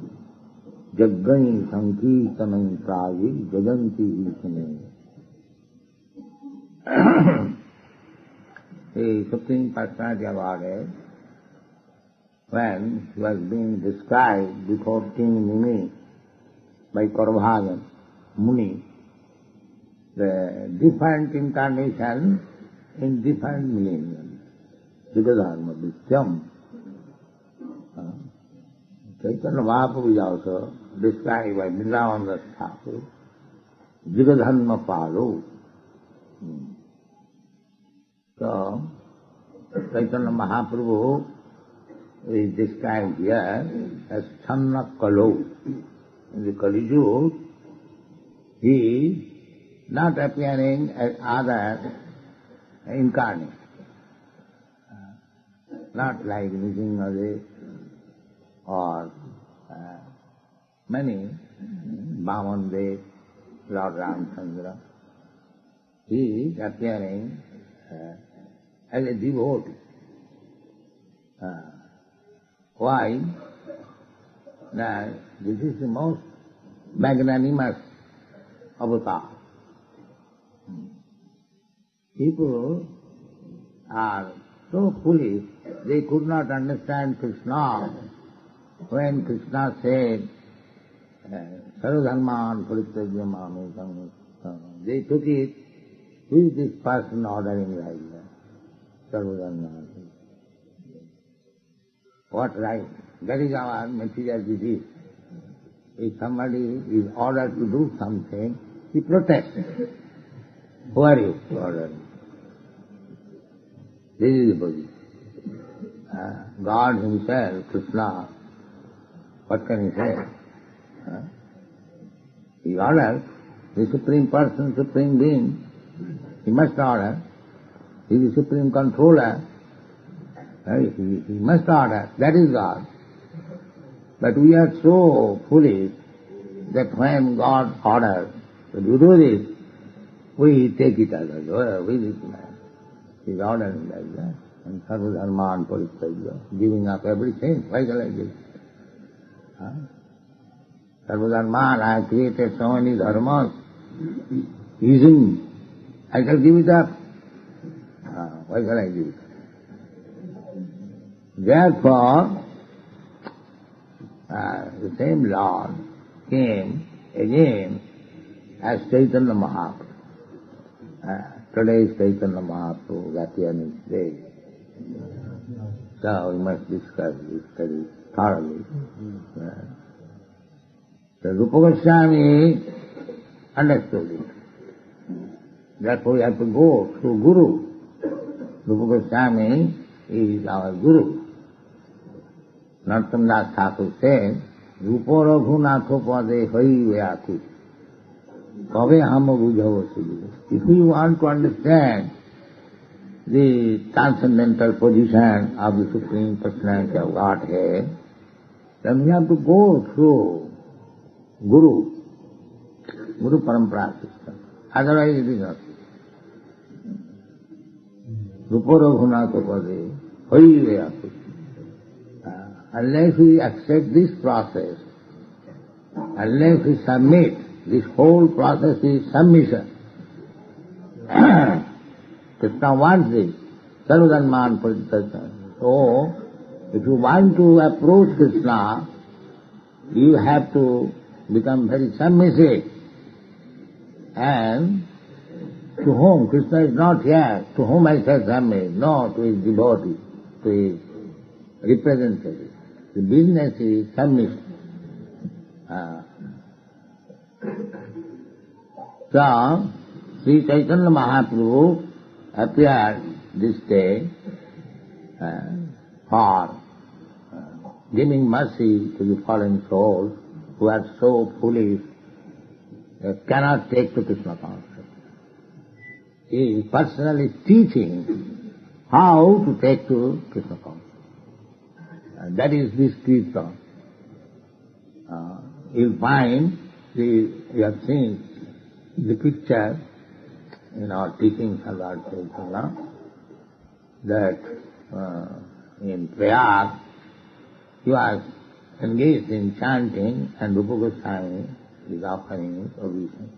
Jaggani Sankirtanam Prayi Jaganti Ishane. The Supreme Personality of Godhead when he was being described before King Mimi by Kaurvajan Muni, the different incarnations in different millenniums. Siddharma Vityam. Chaitanya Mahaprabhu is also described by Vrindavan Thakur, Jigadharma Palo. So, Chaitanya Mahaprabhu is described here as Channa Kalo. In the Kali Yuga, he is not appearing as other incarnate, not like Nrsimhadev or many Vamandev, Lord Ramchandra. He is appearing as a devotee. Why? That this is the most magnanimous avatar. People are so foolish, they could not understand Krishna when Krishna said, Sarvadharman Parityajya Mamekam. They took it, who is this person ordering like that? Sarvadharman. What right? That is our material disease. If somebody is ordered to do something, he protests. Who are you to order? This is the position. God himself, Krishna, what can he say? He orders, the Supreme Person, Supreme Being, he must order. He is the Supreme Controller. He must order. That is God. But we are so foolish that when God orders to do this, we take it as a we this man. He is ordering like that. And Sarvadharman Parityajya, giving up everything. Why shall I give? Sarvadharman, I have created so many dharmas. Using, I shall give it up. Why shall I give it up? Therefore, the same Lord came again as Chaitanya Mahaprabhu. Today is Chaitanya Mahaprabhu, Gatyanis Day. So we must discuss this very thoroughly. The Rupa Goswami understood it. Therefore we have to go through Guru. Rupa Goswami is our Guru. Narottam Das Thakur said, Rupa Raghunatha Pade Hai Vyaku. Kabe Hama Bujhava Sudhu. If we want to understand the transcendental position of the Supreme Personality of Godhead, then we have to go through Guru Parampara system. Otherwise it is not. Rupa Raghunatha Pade Hai Vyaku. Unless we accept this process, unless we submit, this whole process is submission. Krishna wants this. Sarvadharman Parityajya. So, if you want to approach Krishna, you have to become very submissive. And to whom? Krishna is not here. To whom I shall submit? No, to his devotee, to his representative. The business is submission. So, Sri Chaitanya Mahaprabhu appeared this day for giving mercy to the fallen souls who are so foolish they cannot take to Krishna consciousness. He is personally teaching how to take to Krishna consciousness. That is this Kirtan. You'll find, you have seen the picture in our teachings of Lord Krsna, that in Prayag he was engaged in chanting and Rupa Goswami is offering his obeisance.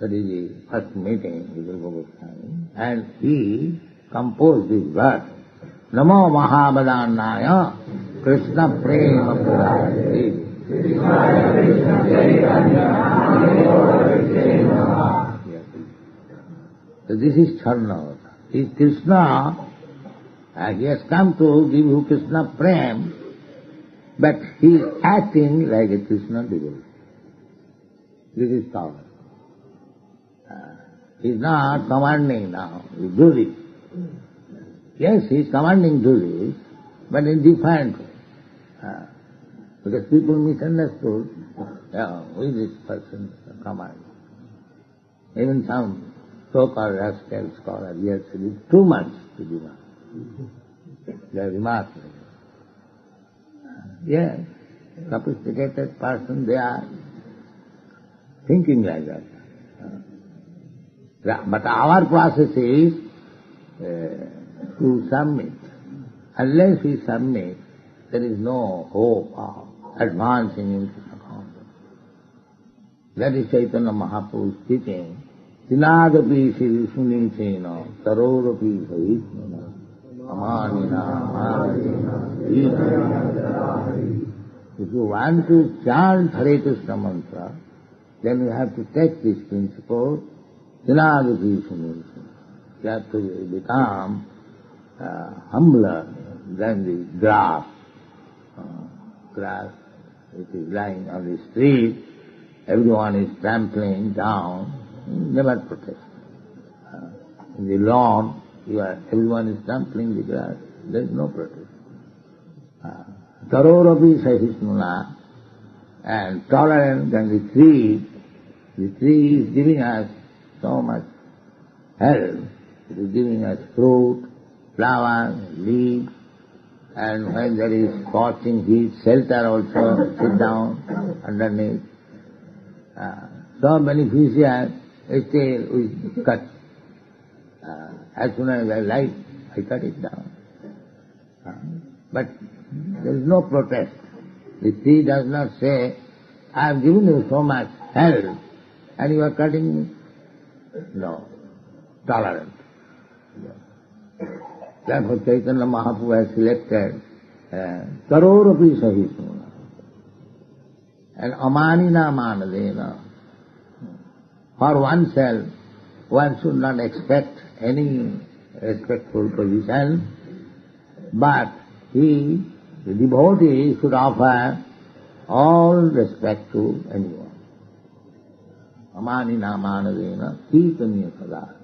That is the first meeting with Rupa Goswami. And he composed this verse, Namo Mahabhadanaya Krishna Prema Purayate. So this is Charna. Is Krishna, he has come to give you Krishna Prem, but he is acting like a Krishna devotee. This is power. He is not commanding now, you do this. Yes, he is commanding do this, but in different way. Because people misunderstood, who is this person command? Even some so-called rascal scholars, yes, it is too much to demand. They are remarkable. Yes, sophisticated person, they are thinking like that. But our process is to submit. Unless we submit, there is no hope of advancing into Krishna consciousness. That is Chaitanya Mahaprabhu's teaching. Sinadapi Sri-Sunitena Tarorapi Sahitnana Amanina Amanina. If you want to chant Hare Krishna mantra, then you have to take this principle, Sinadapi Sunitena. You have to become humbler than the grass. Grass which is lying on the street, everyone is trampling down, never protest. In the lawn, everyone is trampling the grass, there is no protest. Tarorapi Sahisnuna, and tolerant than the tree is giving us so much help. It is giving us fruit, flowers, leaves, and when there is scorching heat, shelter also, sit down underneath. So beneficial, still we cut. As soon as I like, I cut it down. But there is no protest. The tree does not say, I have given you so much help, and you are cutting me. No, tolerant. Therefore Chaitanya Mahaprabhu has selected Tarorapi Sahitnuna and Amanina Manadena. For oneself, one should not expect any respectful position, but the devotee should offer all respect to anyone. Amanina Manadena Kirtaniya Sada.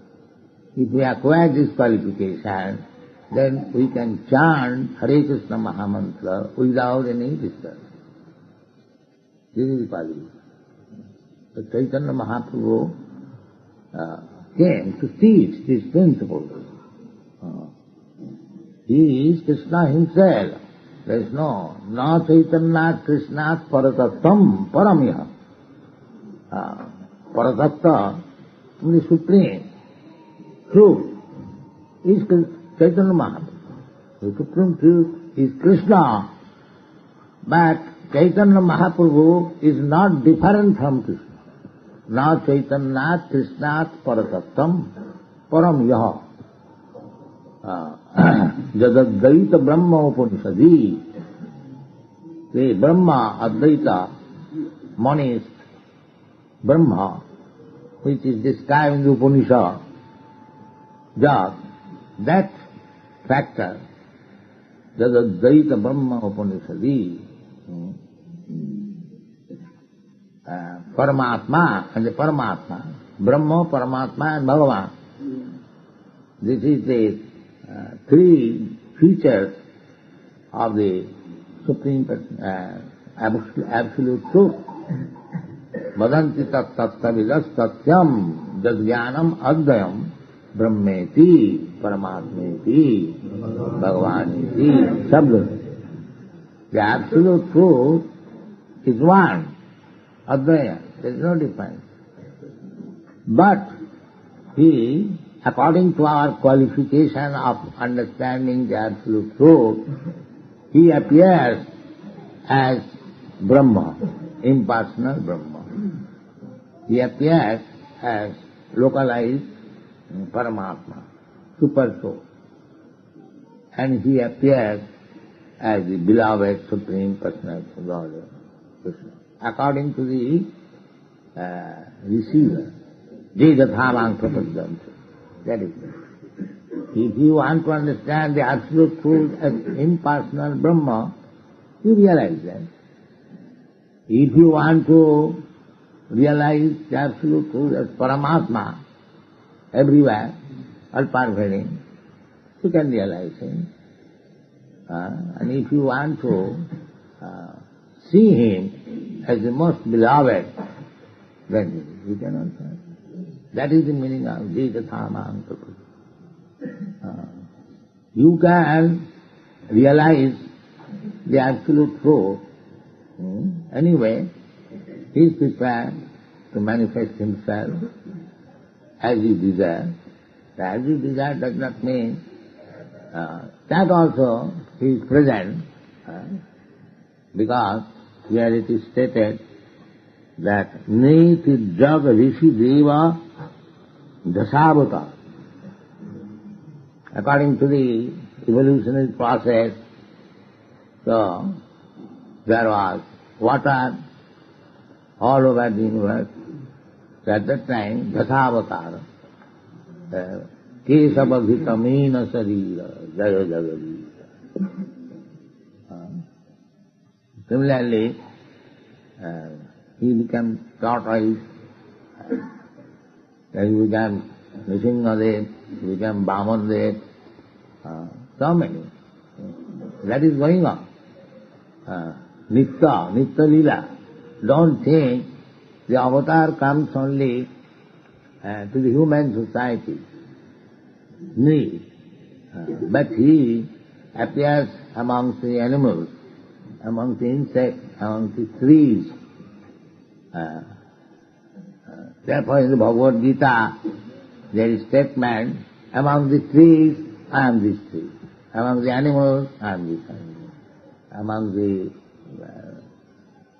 If we acquire this qualification, then we can chant Hare Krishna Mahamantra without any disturbance. This is the qualification. So Chaitanya Mahaprabhu came to teach these principles. He is Krishna himself. There is no Chaitanya Krishna Paratattam Paramiha. Paratatta, the supreme truth, is Chaitanya Mahaprabhu. The supreme truth is Krishna, but Chaitanya Mahaprabhu is not different from Krishna. Na Chaitanya Krishna Paratattam Param Yaha. Jadadvaita Brahma Upanishadi. The Brahma Advaita monist Brahma, which is described in the Upanishad, that factor, Jadadvaita Brahma Upanishadi, Paramatma and the Paramatma, Brahma, Paramatma and Bhagavan. This is the three features of the Supreme Absolute Truth. Vadanti tat tattavidas tatyam jadgyanam advayam brahmeti paramatmeti bhagavaniti sabda. The absolute truth is one, advaya, there is no difference. But he, according to our qualification of understanding the absolute truth, he appears as Brahma, impersonal Brahma. He appears as localized Paramatma, super soul. and he appears as the beloved Supreme Personality of Godhead, Krishna, according to the receiver. Jedathamang prapadanti. That is it. If you want to understand the absolute truth as impersonal Brahma, you realize that. If you want to realize the absolute truth as Paramatma, everywhere, all pervading, you can realize him. And if you want to see him as the most beloved, then you can also. That is the meaning of Jedathamang Prapadanti. You can realize the absolute truth. Anyway, he is prepared to manifest himself as you desire. As you desire does not mean that also he is present, because here it is stated that Niti Jag Rishi Deva Dasavata. According to the evolutionary process, so there was water all over the universe. So at that time, Dasavatar, Kesavabhitamena Sarira, Jaya Jagadi. Similarly, he became tortoise, then he became Nrsimhadev, he became Vamandev, so many. That is going on. Nitya Lila. Don't think the avatar comes only to the human society. But he appears amongst the animals, amongst the insects, amongst the trees. Therefore in the Bhagavad Gita there is statement, among the trees I am this tree, among the animals I am this animal, among the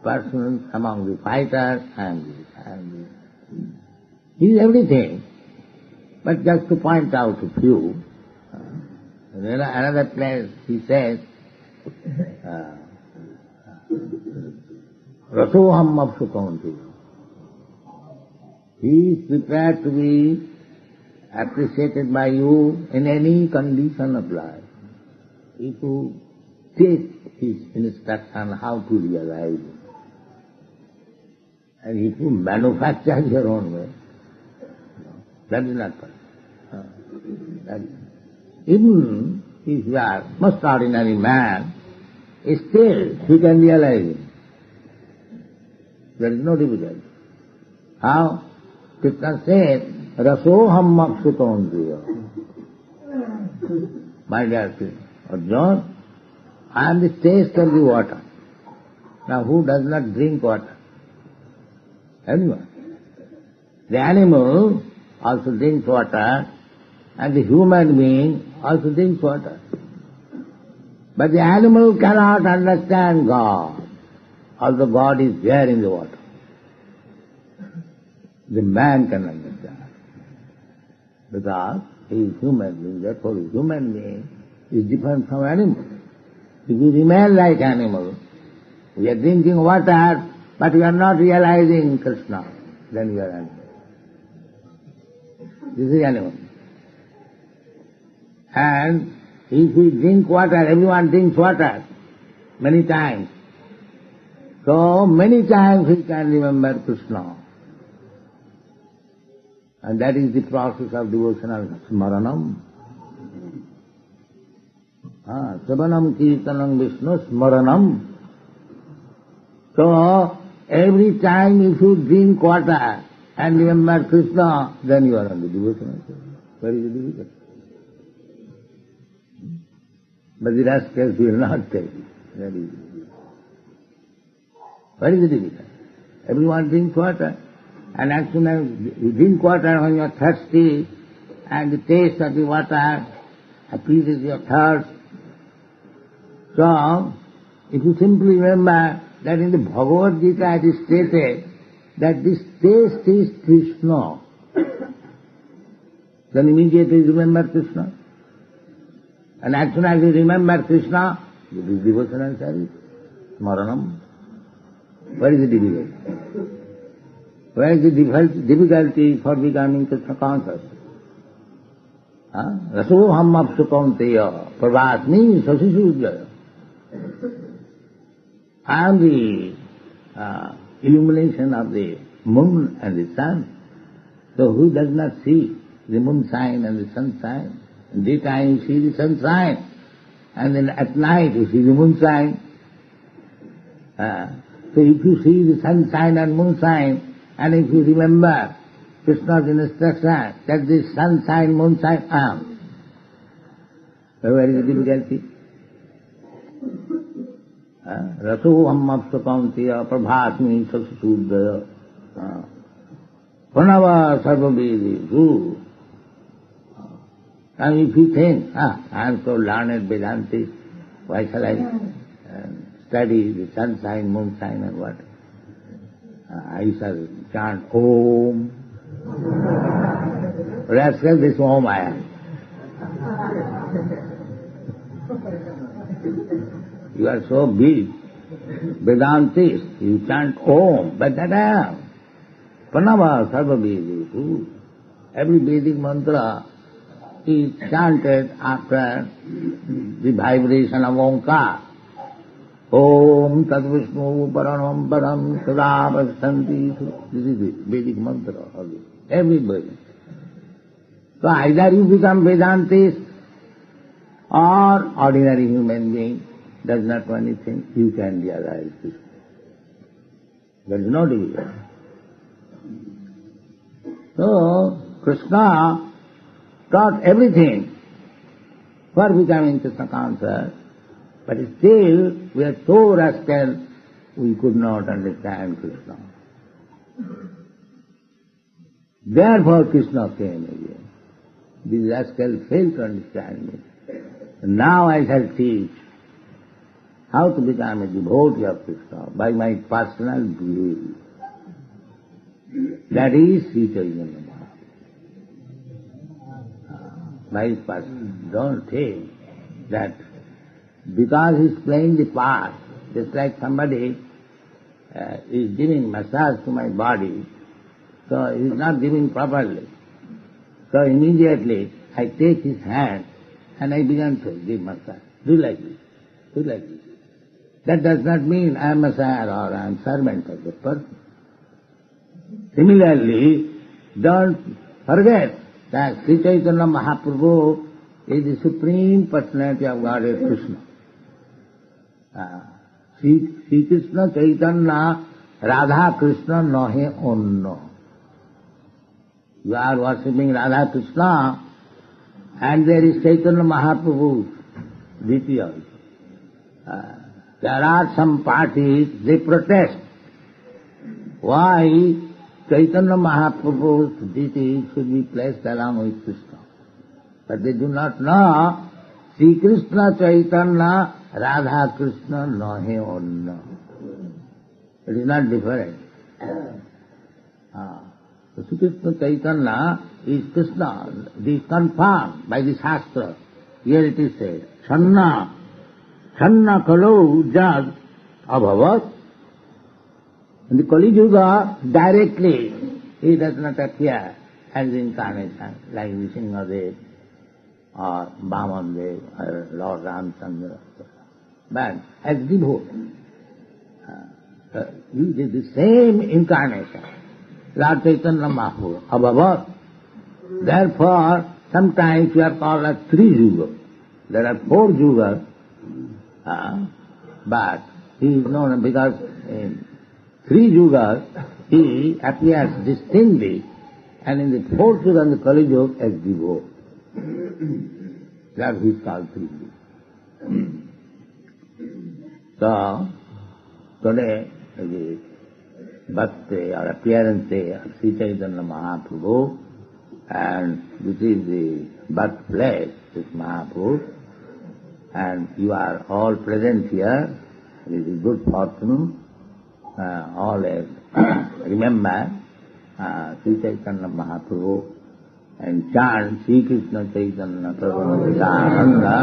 persons, among the fighters I am this, I am this. He is everything. But just to point out a few, in another place he says, Rasoham Apsukanti. He is prepared to be appreciated by you in any condition of life. If you take his instruction how to realize it. And if you manufacture your own way, that is not possible. Even if you are most ordinary man, still he can realize it. There is no difficulty. How? Krishna said, Rasoham Apsutontriya. My dear Arjuna, I am the taste of the water. Now who does not drink water? Anyone. The animal also drinks water, and the human being also drinks water. But the animal cannot understand God, although God is there in the water. The man can understand, because he is human being, therefore a human being is different from animal. If you remain like animal, we are drinking water, but we are not realizing Krishna, then we are animal. This is animal. And if we drink water, everyone drinks water many times. So many times we can remember Krishna. And that is the process of devotional smaranam. Savanam kirtanam Vishnu smaranam. So every time if you drink water and remember Krishna, then you are on the devotional service. Where is the difficulty? But the rascals will not take it. That is it. What is the difficulty? Everyone drinks water. And as soon as you drink water when you are thirsty, and the taste of the water appeases your thirst. So, if you simply remember that in the Bhagavad Gita it is stated that this taste is Krishna, then immediately remember Krishna. And as soon as you remember Krishna, it is devotional service, smaranam. Where is the difficulty? Where is the difficulty for becoming Krishna conscious? Rasoham apsu kaunteya prabhasmi sasisudjaya. I am the illumination of the moon and the sun. So who does not see the moonshine and the sunshine? In daytime you see the sunshine, and then at night you see the moonshine. So if you see the sunshine and moonshine, and if you remember Krishna's instruction that this sunshine, moonshine am, where is the difficulty? Rasoham apsu kaunteya prabhasmi sasisudjaya pranava sarvavedisu. And if you think, I am so learned Vedanti, why shall I study the sunshine, moonshine and what? I shall chant Om. Rascal, this Om I am. You are so big, Vedantist, you chant Om, but that I am. Pranava sarva Vedisu. Every Vedic mantra is chanted after the vibration of Omkar. Om Tat Vishnu Paranam Param Sada Vasanti. This is the Vedic mantra of everybody. So either you become Vedantist or ordinary human being, does not do anything, you can realize this. There is no difficulty. So Krishna taught everything for becoming Krishna conscious, but still we are so rascal, we could not understand Krishna. Therefore Krishna came again. These rascals failed to understand me. And now I shall teach how to become a devotee of Krishna by my personal behavior. That is Sri Chaitanya Mahaprabhu. By person. Don't think that because he is playing the part, just like somebody is giving massage to my body, so he is not giving properly. So immediately I take his hand and I begin to give massage. Do like this, do like this. That does not mean I am Messiah or I am servant of the person. Similarly, don't forget that Sri Chaitanya Mahaprabhu is the Supreme Personality of Godhead Krishna. Sri Krishna Chaitanya Radha Krishna nahe onno. You are worshipping Radha Krishna and there is Chaitanya Mahaprabhu, Diti also. There are some parties, they protest. Why Chaitanya Mahaprabhu's deity should be placed along with Krishna? But they do not know Sri Krishna Chaitanya Radha Krishna nahe onno. It is not different. So Sri Krishna Chaitanya is Krishna. This is confirmed by the Shastra. Here it is said, Channa Kalau Jad Abhavat. In the Kali Yuga, directly he does not appear as incarnation, like Nrsimhadev or Vamandev or Lord Ramchandra, but as devotee. He is the same incarnation, Lord Chaitanya Mahaprabhu, Abhavat. Therefore, sometimes we are called as 3 yugas. There are 4 yugas, but he is known because in 3 yugas he appears distinctly, and in the 4th yuga and the Kali Yuga as devotee. That he is called 3 yugas. So, today the birthday or appearance day of Sri Chaitanya Mahaprabhu, and this is the birthplace of Mahaprabhu, and you are all present here. It is a good fortune. Always remember Sri Chaitanya Mahaprabhu and chant Sri Krishna Chaitanya Prabhu Nityananda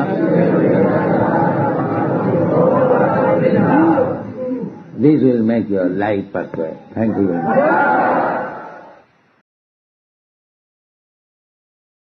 This will make your life persuade. Thank you very much.